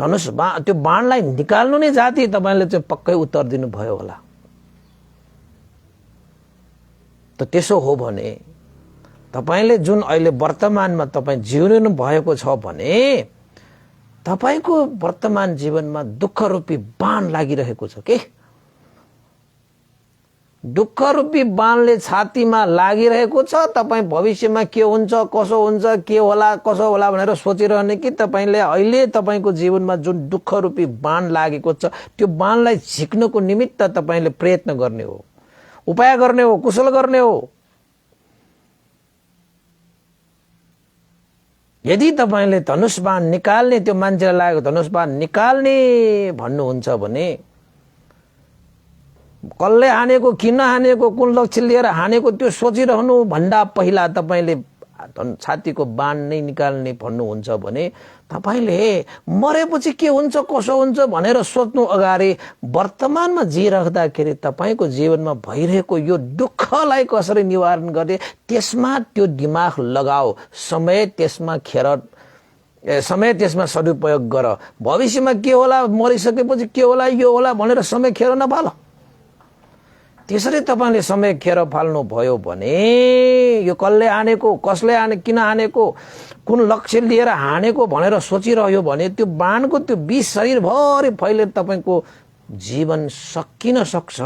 S1: धनुष त्यो बाणलाई निकाल्नु नै जाति। तपाईले चाहिँ पक्कै उत्तर दिनुभयो होला। त त्यसो हो भने तपाईले जुन अहिले वर्तमानमा तपाई जिउनु भएको छ भने तपाईको वर्तमान जीवनमा दुःख रूपी बाण लागिरहेको छ के? दुःख रूपी बाणले छातीमा लागिरहेको छ। तपाई भविष्यमा के हुन्छ, कसो हुन्छ, के होला, कसो होला भनेर सोचिरहने कि तपाईले अहिले तपाईको जीवनमा जुन दुःख रूपी बाण लागेको छ त्यो बाणलाई झिक्नको निमित्त तपाईले प्रयत्न गर्ने हो, उपाय गर्ने हो, कुशल गर्ने हो। यदि तपाईले धनुष बाण निकाल्ने, त्यो मान्छेलाई लागेको धनुष बाण निकाल्ने भन्नुहुन्छ भने कसले हानेको, किन हानेको, कुन लक्ष्य लिएर हानेको त्यो सोचिरहनु भन्दा पहिला तपाईले छातीको बाण नै निकाल्ने भन्नुहुन्छ भने तपाईले मरेपछि के हुन्छ कसो हुन्छ भनेर सोच्नु अगाडि वर्तमानमा जिराख्दाखेरि तपाईको जीवनमा भइरहेको यो दुःखलाई कसरी निवारण गर्ने त्यसमा त्यो दिमाग लगाऊ, समय त्यसमा सदुपयोग गर। भविष्यमा के होला, मरिसकेपछि के होला, यो होला भनेर समय खेर नफाल। त्यसरी तपाईले समय खेर फाल्नु भयो भने यो कसले हानेको, कसले हाने, किन हानेको, कुन लक्ष्य लिएर हानेको भनेर सोचिरह्यो भने त्यो बाणको त्यो विष शरीरभरि फैलेर तपाईको जीवन सकिन सक्छ।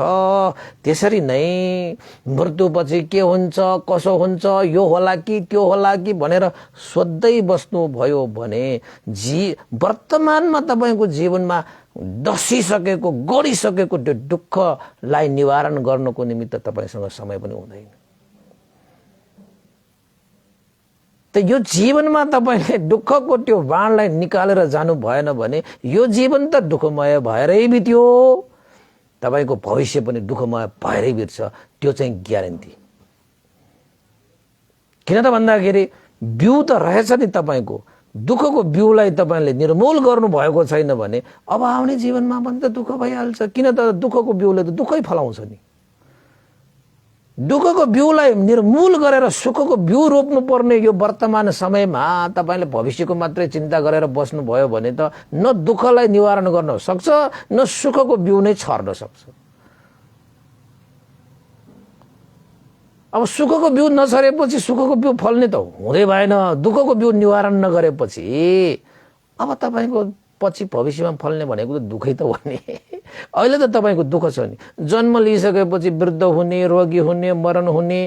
S1: त्यसरी नै मृत्युपछि के हुन्छ, कसो हुन्छ, यो होला कि त्यो होला कि भनेर सोध्दै बस्नु भयो भने वर्तमानमा तपाईको जीवनमा डसिसकेको, गडिसकेको त्यो दुःखलाई निवारण गर्नको निमित्त तपाईसँग समय पनि हुँदैन। त यो जीवनमा तपाईले दुःखको त्यो बाणलाई निकालेर जानु भएन भने यो जीवन त दुःखमय भएरै बित्यो, तपाईको भविष्य पनि दुःखमय भएरै बित्छ। त्यो चाहिँ ग्यारेन्टी। किन त भन्दाखेरि बिउ त रहेछ नि तपाईको, दुःखको बिउलाई तपाईले निर्मूल गर्नु भएको छैन भने अब आउने जीवनमा पनि त दुःख भइहाल्छ। किन त दुःखको बिउले त दुःखै फलाउँछ नि। दुःखको बिउलाई निर्मूल गरेर सुखको बिउ रोप्नु पर्ने यो वर्तमान समयमा तपाईले भविष्यको मात्रै चिन्ता गरेर बस्नु भयो भने त न दुःखलाई निवारण गर्न सक्छ, न सुखको बिउ नै छर्न सक्छ। अब सुखको बिउ नछरेपछि सुखको बिउ फल्ने त हुँदै भएन। दुःखको बिउ निवारण नगरेपछि अब तपाईको पछि भविष्यमा फल्ने भनेको त दुःखै त हो नि। अहिले त तपाईको दुःख छ नि। जन्म लिइसकेपछि वृद्ध हुने, रोगी हुने, मरण हुने,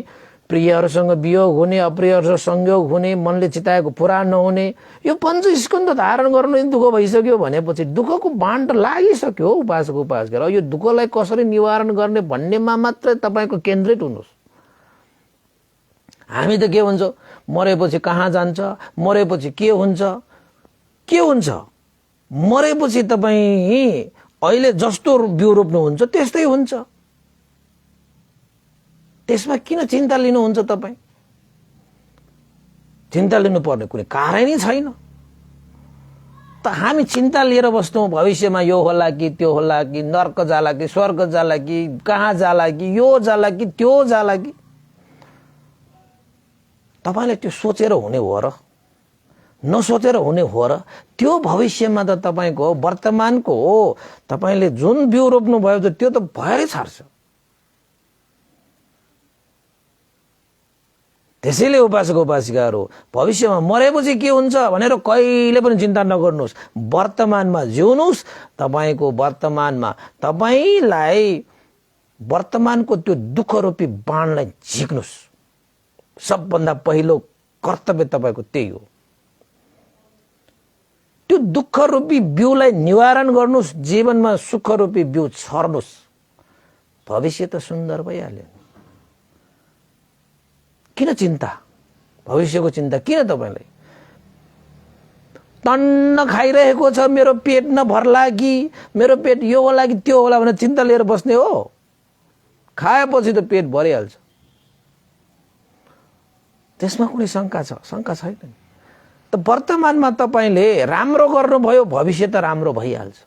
S1: प्रियहरूसँग वियोग हुने, अप्रियहरूसँग संयोग हुने, मनले चिताएको पुरा नहुने, यो पञ्चस्कन्ध धारण गर्नु दुःख भइसक्यो भनेपछि दुःखको बाण त लागिसक्यो उपासक उपासक। यो दुःखलाई कसरी निवारण गर्ने भन्नेमा मात्रै तपाईको केन्द्रित हुनुहोस्। हामी त के भन्छ, मरेपछि कहाँ जान्छ, मरेपछि के हुन्छ, के हुन्छ। मरेपछि तपाईँ अहिले जस्तो बिउ रोप्नुहुन्छ त्यस्तै हुन्छ। त्यसमा किन चिन्ता लिनुहुन्छ तपाईँ? चिन्ता लिनुपर्ने कुनै कारणै छैन। त हामी चिन्ता लिएर बस्छौँ भविष्यमा यो होला कि त्यो होला कि, नर्क जाला कि स्वर्ग जाला कि, कहाँ जाला कि, यो जाला कि त्यो जाला कि। तपाईले त्यो सोचेर हुने हो र? नसोचेर हुने हो र? त्यो भविष्यमा त तपाईको वर्तमानको हो, तपाईले जुन बिउ रोप्नु भयो त्यो त भएरै छाड्छ। त्यसैले उपासक उपासिकाहरू भविष्यमा मरेपछि के हुन्छ भनेर कहिले पनि चिन्ता नगर्नुहोस्। वर्तमानमा जिउनुहोस्। तपाईको वर्तमानमा तपाईलाई वर्तमानको त्यो दुःख रूपी बाणलाई झिक्नुहोस्। सबभन्दा पहिलो कर्तव्य तपाईको त्यही हो। त्यो दुःख रूपी बिउलाई निवारण गर्नुहोस्। जीवनमा सुख रूपी बिउ छर्नुहोस्। भविष्य त सुन्दर भइहाल्यो। किन चिन्ता? भविष्यको चिन्ता किन तपाईलाई? टन्न खाइरहेको छ, मेरो पेट नभर्ला कि, मेरो पेट यो होला कि त्यो होला भनेर चिन्ता लिएर बस्ने हो? खाएपछि त पेट भरिहाल्छ। त्यसमा कुनै शंका छ? शंका छैन। त वर्तमानमा तपाईले राम्रो गर्नुभयो भविष्य त राम्रो भइहाल्छ।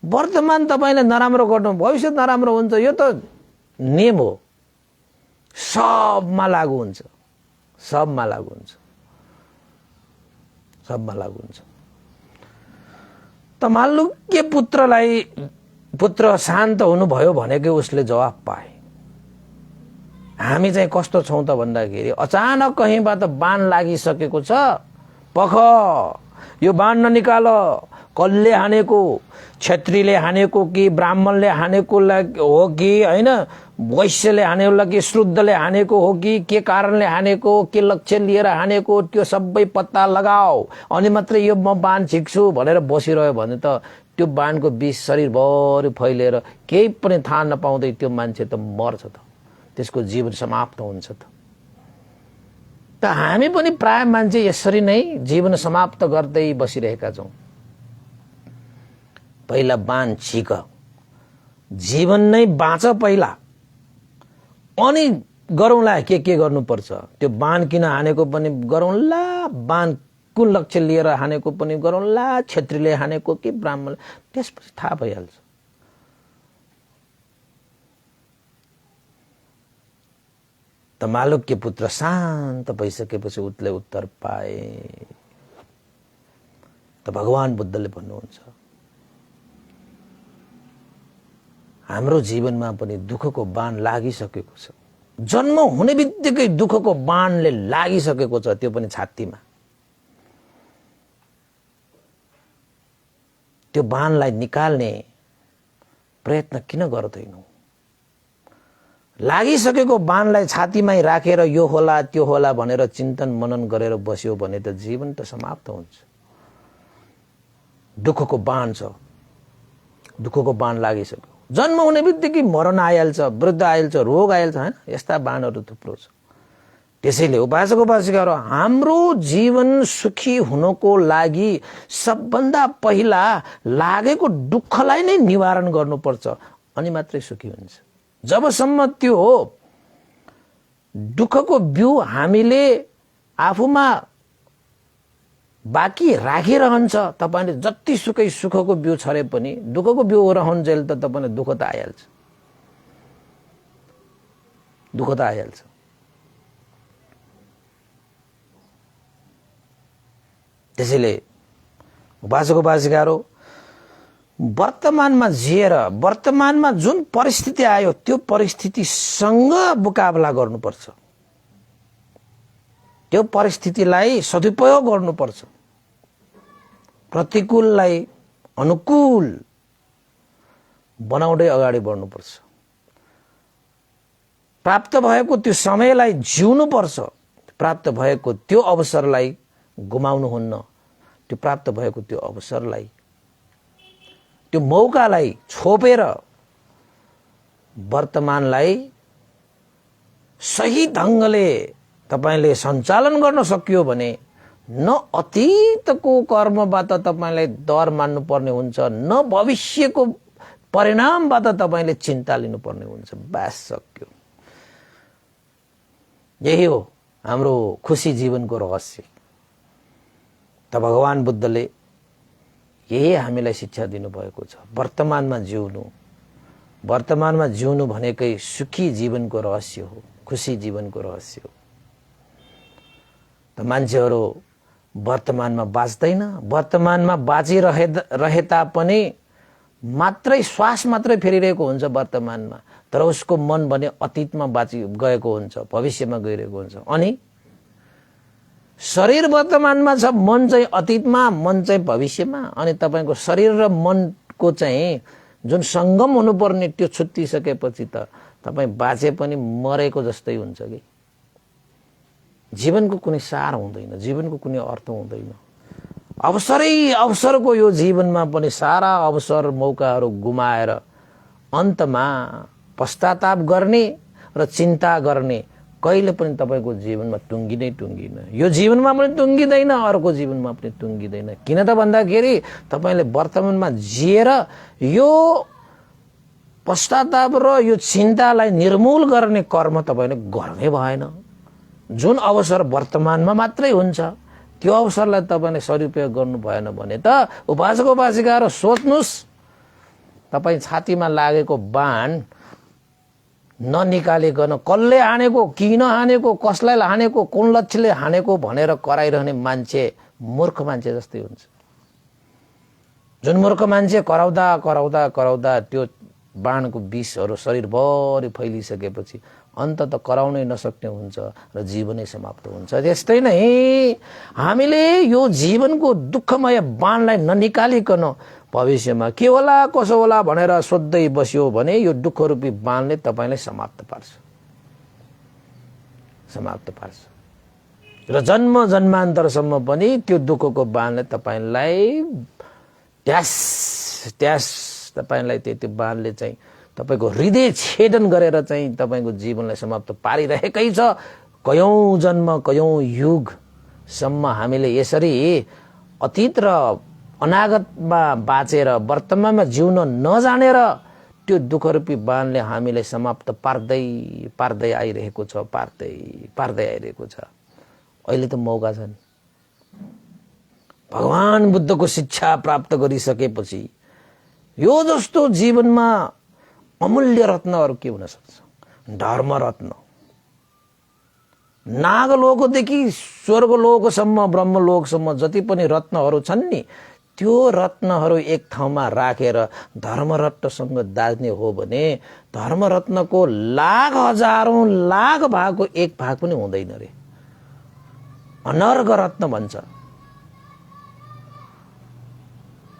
S1: वर्तमान तपाईले नराम्रो गर्नु भविष्य नराम्रो हुन्छ। यो त नियम हो। सबमा लागू हुन्छ। सबमा लागू हुन्छ। सबमा लागू हुन्छ। त मालुक्य पुत्र शान्त हुनुभयो भनेकै उसले जवाफ पाए। हामी चाहिँ कस्तो छौं त भन्दाखेरि अचानक कहीँबाट बाण लागिसकेको छ, पख यो बाण ननिकाल, कसले हानेको, क्षत्रियले हानेको कि ब्राह्मणले हानेको हो कि हैन, वैश्यले हानेको कि शुद्धले हानेको हो कि के कारणले हानेको, के लक्ष्य लिएर हानेको, त्यो सबै पत्ता लगाऊ अनि मात्रै यो म बाण झिक्छु भनेर बसिरह्यो भने त त्यो बाणको विष शरीरभरि फैलिएर केही पनि थाहा नपाउँदै त्यो मान्छे त मर्छ त। त्यसको जीवन समाप्त हुन्छ त। त हामी पनि प्राय मान्छे यसरी नै जीवन समाप्त गर्दै बसिरहेका छौं। पहिला बाण छिक, जीवन नै बाँच पहिला, अनि गरौँला के गर्नुपर्छ। त्यो बाण किन हानेको पनि गरौँला, बाण कुन लक्ष्य लिएर हानेको पनि गरौँला, क्षेत्रीले हानेको कि ब्राह्मण, त्यसपछि थाहा भइहाल्छ। त मालुक्य पुत्र शान्त भइसकेपछि उसले उत्तर पाए। त भगवान बुद्धले भन्नुहुन्छ, हाम्रो जीवनमा पनि दुःखको बाण लागिसकेको छ। जन्म हुने बित्तिकै दुःखको बाणले लागिसकेको छ, त्यो पनि छातीमा। त्यो बाणलाई निकाल्ने प्रयत्न किन गर्दैनौ? लागिसकेको बाणलाई छातीमै राखेर यो होला त्यो होला भनेर चिन्तन मनन गरेर बस्यो भने त जीवन त समाप्त हुन्छ। दुःखको बाण छ, दुःखको बाण लागिसक्यो। जन्म हुने बित्तिकै मरण आइहाल्छ, वृद्ध आइहाल्छ, रोग आइहाल्छ, हैन? यस्ता बाणहरू थुप्रो छ। त्यसैले उपासक उपासिकाहरू, हाम्रो जीवन सुखी हुनको लागि सबभन्दा पहिला लागेको दुःखलाई नै निवारण गर्नुपर्छ, अनि मात्रै सुखी हुन्छ। जबसम्म त्यो दुःखको बिउ हामीले आफूमा बाँकी राखिरहन्छ, तपाईले जतिसुकै सुखको बिउ छरे पनि दुःखको बिउ रहन्जेल त तपाईलाई दुःख त आइहाल्छ, दुःख त आइहाल्छ। त्यसैले उपासक उपासिकाहरू, वर्तमानमा जिएर वर्तमानमा जुन परिस्थिति आयो त्यो परिस्थितिसँग मुकाबला गर्नुपर्छ, त्यो परिस्थितिलाई सदुपयोग गर्नुपर्छ, प्रतिकूललाई अनुकूल बनाउँदै अगाडि बढ्नुपर्छ। प्राप्त भएको त्यो समयलाई जिउनुपर्छ, प्राप्त भएको त्यो अवसरलाई गुमाउनुहुन्न। त्यो प्राप्त भएको त्यो अवसरलाई, त्यो मौकालाई छोपेर वर्तमानलाई सही ढंगले तपाईले सञ्चालन गर्न सकियो भने न अतीतको कर्मबाट तपाईलाई डर मान्नु पर्ने हुन्छ, न भविष्यको परिणामबाट तपाईले चिन्ता लिनुपर्ने हुन्छ। बस सक्यो। यही हो हाम्रो खुशी जीवनको रहस्य। त भगवान बुद्धले यही हामीलाई शिक्षा दिनुभएको छ। वर्तमानमा जिउनु, वर्तमानमा जिउनु भनेकै सुखी जीवनको रहस्य हो, खुशी जीवनको रहस्य हो। त मान्छेहरू वर्तमानमा बाँच्दैन, वर्तमानमा बाँचिरहे तापनि मात्रै श्वास मात्रै फेरिरहेको हुन्छ वर्तमानमा, तर उसको मन भने अतीतमा गएको हुन्छ, भविष्यमा गइरहेको हुन्छ। अनि शरीर वर्तमानमा छ, मन चाहिँ अतीतमा, मन चाहिँ भविष्यमा। अनि तपाईको शरीर र मनको चाहिँ जुन संगम हुनुपर्ने त्यो छुट्टिसकेपछि त तपाई बाँचे पनि मरेको जस्तै हुन्छ कि। जीवनको कुनै सार हुँदैन, जीवनको कुनै अर्थ हुँदैन। अवसरै अवसरको यो जीवनमा पनि सारा अवसर मौकाहरू गुमाएर अन्तमा पश्चाताप गर्ने र चिन्ता गर्ने कहिले पनि तपाईको जीवनमा टुङ्गिँदैन। यो जीवनमा पनि टुङ्गिँदैन, अर्को जीवनमा पनि टुङ्गिँदैन। किन त भन्दाखेरि तपाईले वर्तमानमा जिएर यो पश्चाताप र यो चिन्तालाई निर्मूल गर्ने कर्म तपाईले गर्नै भएन। जुन अवसर वर्तमानमा मात्रै हुन्छ त्यो अवसरलाई तपाईले सदुपयोग गर्नु भएन भने त उपासक उपासिकाहरू सोच्नुस्, तपाई छातीमा लागेको बाण ननिकालिकन कसले हानेको, किन हानेको, कसलाई हानेको, कुन लक्ष्यले हानेको भनेर कराइरहने मान्छे मूर्ख मान्छे जस्तै हुन्छ। जुन मूर्ख मान्छे कराउँदा कराउँदा कराउँदा त्यो बाणको विषहरू शरीरभरि फैलिसकेपछि अन्तत कराउनै नसक्ने हुन्छ र जीवनै समाप्त हुन्छ। त्यस्तै नै हामीले यो जीवनको दुःखमय बाणलाई ननिकालिकन भविष्यमा के होला कसो होला भनेर सोध्दै बस्यो भने यो दुःख रूपी बाणले तपाईलाई समाप्त पार्छ र जन्म जन्मान्तरसम्म पनि त्यो दुःखको बाणले तपाईलाई ट्यास तपाईलाई त्यो बाणले चाहिँ तपाईको हृदय छेदन गरेर चाहिँ तपाईको जीवनलाई समाप्त पारिरहेकै छ। कयौं जन्म कयौं युगसम्म हामीले यसरी अतीत र अनागतमा बाँचेर वर्तमानमा जिउन नजानेर त्यो दुःखरूपी बाणले हामीलाई समाप्त पार्दै पार्दै आइरहेको छ, पार्दै पार्दै आइरहेको छ। अहिले त मौका छ नि। भगवान बुद्धको शिक्षा प्राप्त गरिसकेपछि यो जस्तो जीवनमा अमूल्य रत्नहरू के हुन सक्छ? धर्म रत्न। नागलोकदेखि स्वर्गलोकसम्म ब्रह्मलोकसम्म जति पनि रत्नहरू छन् नि, त्यो रत्नहरू एक ठाउँमा राखेर धर्मरत्नसँग दाज्ने हो भने धर्मरत्नको लाख हजारौं लाख भागको एक भाग पनि हुँदैन रे। अनर्ग रत्न भन्छ।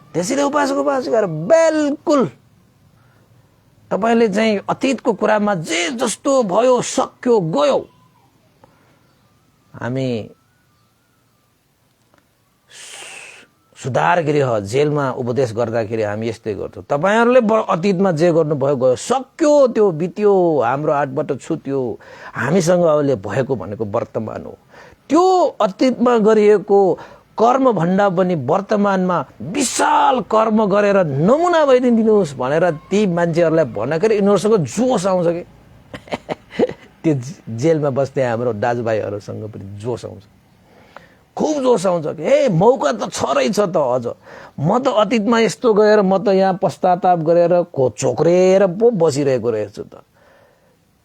S1: त्यसैले उपासक उपासिकाहरू बिल्कुल तपाईले चाहिँ अतीतको कुरामा जे जस्तो भयो सक्यो गयो। हामी सुधार गृह जेलमा उपदेश गर्दाखेरि हामी यस्तै गर्छौं। तपाईहरुले अतीतमा जे गर्नुभयो गयो, सक्यो, त्यो बित्यो, हाम्रो हातबाट छुट्यो। हामीसँग अहिले भएको भनेको वर्तमान हो। त्यो अतीतमा गरिएको कर्म भन्दा पनि वर्तमानमा विशाल कर्म गरेर नमुना भइदिनुहोस् भनेर ती मान्छेहरूलाई भन्दाखेरि यिनीहरूसँग जोश आउँछ कि त्यो जेलमा बस्ने हाम्रो दाजुभाइहरूसँग पनि जोश आउँछ, खुब जोश आउँछ कि ए मौका त छरै छ त। अझ म त अतीतमा यस्तो गएर म त यहाँ पश्चाताप गरेर चोक्रेर पो बसिरहेको रहेछु त।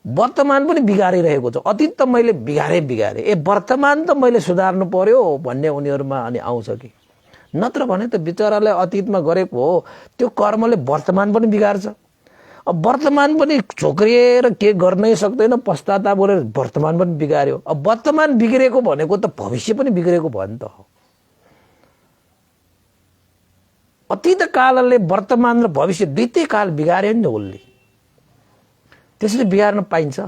S1: वर्तमान पनि बिगारिरहेको छ। अतीत त मैले बिगारे ए वर्तमान त मैले सुधार्नु पर्यो भन्ने उनीहरुमा अनि आउँछ कि। नत्र भने त बिचराले अतीतमा गरेको हो त्यो कर्मले वर्तमान पनि बिगार्छ। अब वर्तमान पनि चोक्रिएर के गर्नै सक्दैन, पश्चाताप गरेर वर्तमान पनि बिगार्यो। अब वर्तमान बिग्रेको भनेको त भविष्य पनि बिग्रेको भयो नि त। अतीत कालले वर्तमान र भविष्य दुईटै काल बिगार्यो नि उसले। त्यसले बिगार्न पाइन्छ,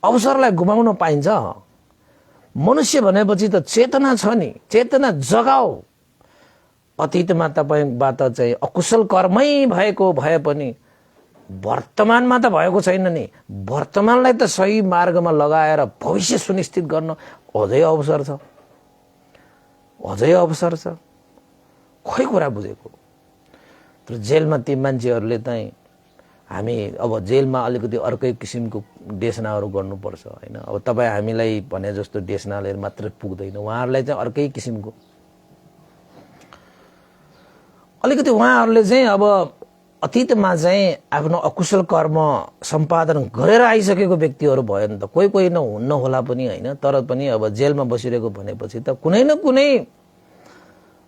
S1: अवसरलाई गुमाउन पाइन्छ। मनुष्य भनेपछि त चेतना छ नि, चेतना जगाओ। अतीतमा तपाईबाट चाहिँ अकुशल कर्मै भएको भए पनि वर्तमानमा त भएको छैन नि। वर्तमानलाई त सही मार्गमा लगाएर भविष्य सुनिश्चित गर्न अझै अवसर छ, अझै अवसर छ। खोइ कुरा बुझेको। तर जेलमा ती मान्छेहरूले चाहिँ हामी अब जेलमा अलिकति अर्कै किसिमको देशनाहरू गर्नुपर्छ हैन। अब तपाईं हामीलाई भने जस्तो देशनाले मात्र पुग्दैन, उहाँहरूलाई चाहिँ अर्कै किसिमको अलिकति उहाँहरूले चाहिँ अब अतीतमा चाहिँ आफ्नो अकुशल कर्म सम्पादन गरेर आइसकेको व्यक्तिहरू भयो नि त। कोही कोही नहुन्न होला पनि हैन, तर पनि अब जेलमा बसिरहेको भनेपछि त कुनै न कुनै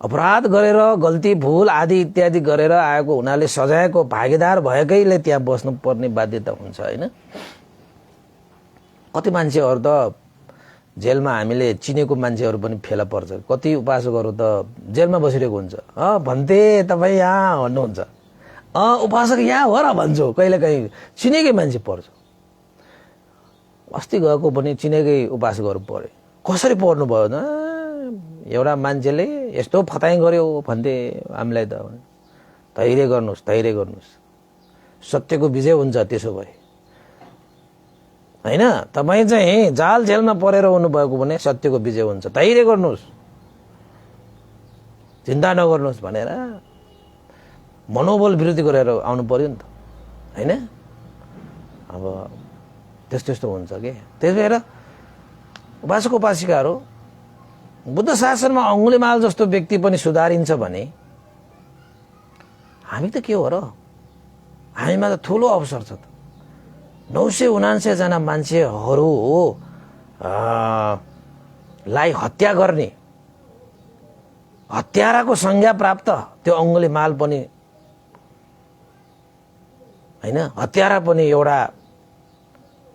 S1: अपराध गरेर गल्ती भूल आदि इत्यादि गरेर आएको हुनाले सजायको भागीदार भएकैले त्यहाँ बस्नु पर्ने बाध्यता हुन्छ हैन। कति मान्छेहरू त जेलमा हामीले चिनेको मान्छेहरू पनि फेला पर्छ। कति उपासकहरू त जेलमा बसिरहेको हुन्छ। भन्थे तपाई यहाँ भन्नुहुन्छ, उपासक यहाँ हो र भन्छु। कहिलेकाहीँ चिनेकै मान्छे पर्छ। अस्ति गएको पनि चिनेकै उपासकहरू परे। कसरी पर्नु भयो न? एउटा मान्छेले यस्तो फताई गर्यो भन्थे हामीलाई त। धैर्य गर्नुस्, धैर्य गर्नुस्, सत्यको विजय हुन्छ त्यसो भए हैन। तपाई चाहिँ जाल जेलमा परेर हुनु भएको भने सत्यको विजय हुन्छ। धैर्य गर्नुस्, चिन्ता नगर्नुस् भनेर मनोबल वृद्धि गरेर आउनु पर्यो नि त हैन। अब त्यस्तो हुन्छ के। त्यही भएर उपासक उपासिकाहरू बुद्ध शासनमा अंगुलीमाल जस्तो व्यक्ति पनि सुधारिन्छ भने हामी त के हो र? हामीमा त ठुलो अवसर छ त। 979 जना मान्छेहरू लाई हत्या गर्ने हत्याराको संज्ञा प्राप्त त्यो अंगुलीमाल पनि हैन। हत्यारा पनि एउटा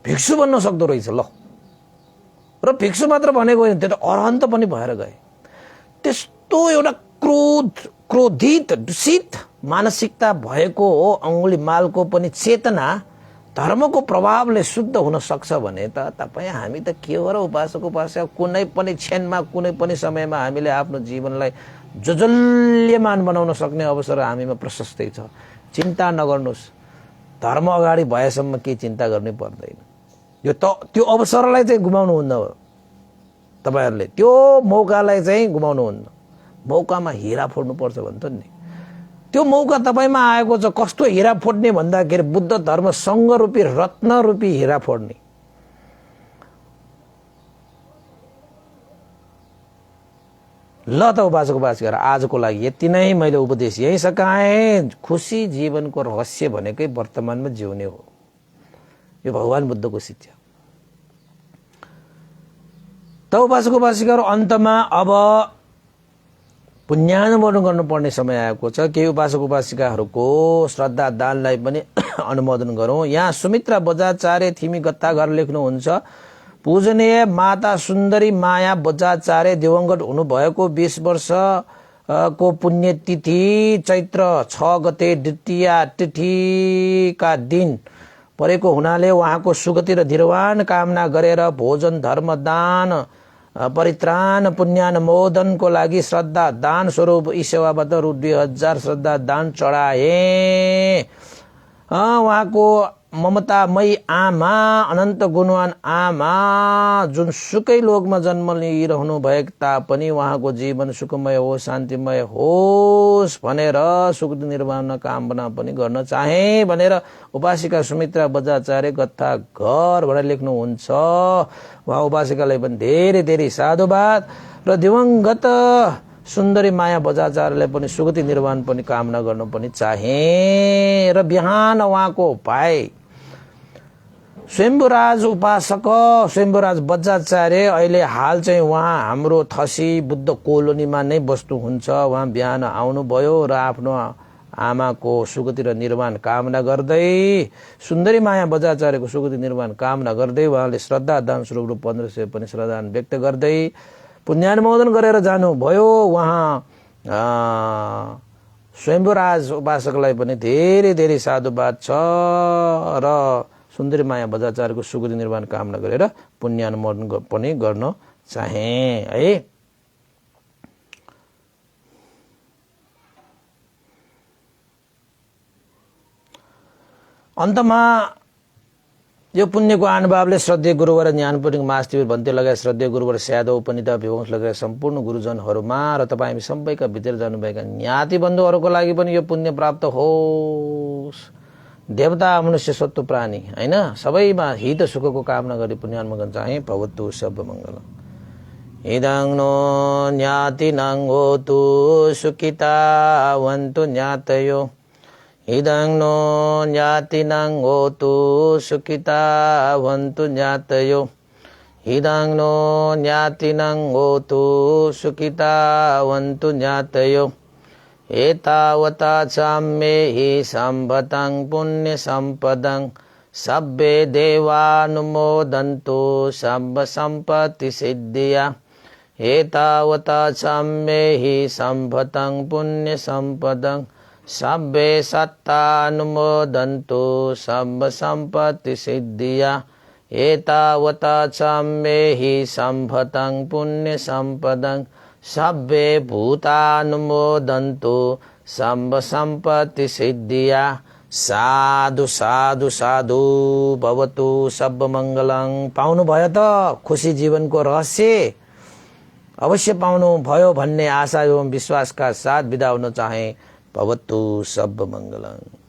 S1: भिक्षु बन्न सक्दो रहेछ ल। र भिक्षु मात्र भनेको होइन, त्यो त अरहन्त पनि भएर गए। त्यस्तो एउटा क्रोधित दूषित मानसिकता भएको हो अंगुलीमालको पनि चेतना धर्मको प्रभावले शुद्ध हुन सक्छ भने त तपाई हामी त के हो र? उपासक उपासक कुनै पनि क्षणमा कुनै पनि समयमा हामीले आफ्नो जीवनलाई जजल्यमान बनाउन सक्ने अवसर हामीमा प्रशस्तै छ। चिन्ता नगर्नुस्। धर्म अगाडि भएसम्म के चिन्ता गर्नै पर्दैन। त्यो अवसरलाई चाहिँ गुमाउनुहुन्न तपाईहरुले, त्यो मौकालाई चाहिँ गुमाउनुहुन्न। मौकामा हिरा फोड्नुपर्छ भन्छ नि, त्यो मौका तपाईमा आएको छ। कस्तो हिरा फोड्ने भन्दाखेरि बुद्ध धर्म संघ रूपी रत्न रूपी हिरा फोड्ने। ल त उपासक उपासिका, आजको लागि यति नै मैले उपदेश यही सकाएँ। खुशी जीवनको रहस्य भनेकै वर्तमानमा जिउने हो। यो भगवान बुद्धको शिक्षा। त उपासक उपासिकाहरु, अन्तमा अब पुण्यानुमोदन गर्नुपर्ने समय आएको छ। केही उपासक उपासिकाहरूको श्रद्धा दानलाई पनि अनुमोदन गरौँ। यहाँ सुमित्रा बजाचार्य थिमी गत्ताघर लेख्नुहुन्छ, पूजनीय माता सुन्दरी माया बजाचार्य दिवंगत हुनुभएको 20 वर्ष को पुण्यतिथि चैत्र 6 गते द्वितीया तिथिका दिन परेको हुनाले उहाँको सुगति र निर्वाण कामना गरेर भोजन धर्म दान परित्राण पुण्यानुमोदनको लागि श्रद्धा दान स्वरूप यी सेवाबाट रु 2000 श्रद्धा दान चढाए। उहाँको ममतामयी आमा, अनन्त गुणवान आमा, जुनसुकै लोकमा जन्म लिइरहनु भए तापनि उहाँको जीवन सुखमय होस्, शान्तिमय होस् भनेर सुख निर्वाण कामना पनि गर्न चाहे भनेर उपासिका सुमित्रा बजाचार्य गत्ता घर भनेर लेख्नुहुन्छ। उहाँ उपासिकालाई पनि धेरै धेरै साधुवाद र दिवंगत सुन्दरी माया बजाचार्यलाई पनि सुगति निर्वाण पनि कामना गर्न पनि चाहे। र बिहान उहाँको भाइ स्वयम्भुराज उपासक स्वयम्भुराज बजाचार्य अहिले हाल चाहिँ उहाँ हाम्रो थसी बुद्ध कोलोनीमा नै बस्नुहुन्छ। उहाँ बिहान आउनुभयो र आफ्नो आमाको सुगति र निर्वाण कामना गर्दै, सुन्दरी माया बजाचार्यको सुगति निर्वाण कामना गर्दै उहाँले श्रद्धा दान स्वरूप रु 1500 पनि श्रद्धान व्यक्त गर्दै पुण्यानुमोदन गरेर जानुभयो। उहाँ स्वयम्भुराज उपासकलाई पनि धेरै धेरै साधुवाद छ र सुन्दरी माया बजाचार्यको सुगति निर्वाण कामना गरेर पुण्यानुमोदन पनि गर्न चाहे है। अन्तमा यो पुण्यको अनुभवले श्रद्धेय गुरुवर ज्ञानपुरिङ मास्तिर भन्ते लगायत श्रद्धेय गुरुवर स्यादव उपनिता विवंश लगायत सम्पूर्ण गुरुजनहरूमा र तपाईँ हामी सबैका भित्र जानुभएका ज्ञाति बन्धुहरूको लागि पनि यो पुण्य प्राप्त होस्। देवता मनुष्य सत्व प्राणी हैन सबैमा हित सुखको कामना गरी पुण्यानुमोदन चाहे। भवतु सब मंगलम। इदं नो ज्ञातिनां होतु सुखिता वन्तु ज्ञातयो। इदं नो ज्ञातिनां होतु सुखिता वन्तु ज्ञातयो। इदं नो ज्ञातिनां होतु सुखिता वन्तु ज्ञातयो। एतावता चाम्येहि सम्भतं पुण्य सम्पदं सब्बे देवानुमोदन्तु सब्ब सम्पत्ति सिद्धिया। एतावता चाम्येहि सम्भतं पुण्य सम्पदं सब्बे सत्तानुमोदन्तु सब्ब सम्पत्ति सिद्धिया। एतावता चाम्येहि सम्भतं पुण्य सम्पदं सब्बे भूतानुमोदन्तु सब्ब सम्पत्ति सिद्धिया। साधु साधु साधु भवतु सब मंगलङ। पाउनु भयो त खुशी जीवनको रहस्य? अवश्य पाउनु भयो भन्ने आशा एवं विश्वासका साथ बिदा हुन चाहे। भवतु सब मंगलङ।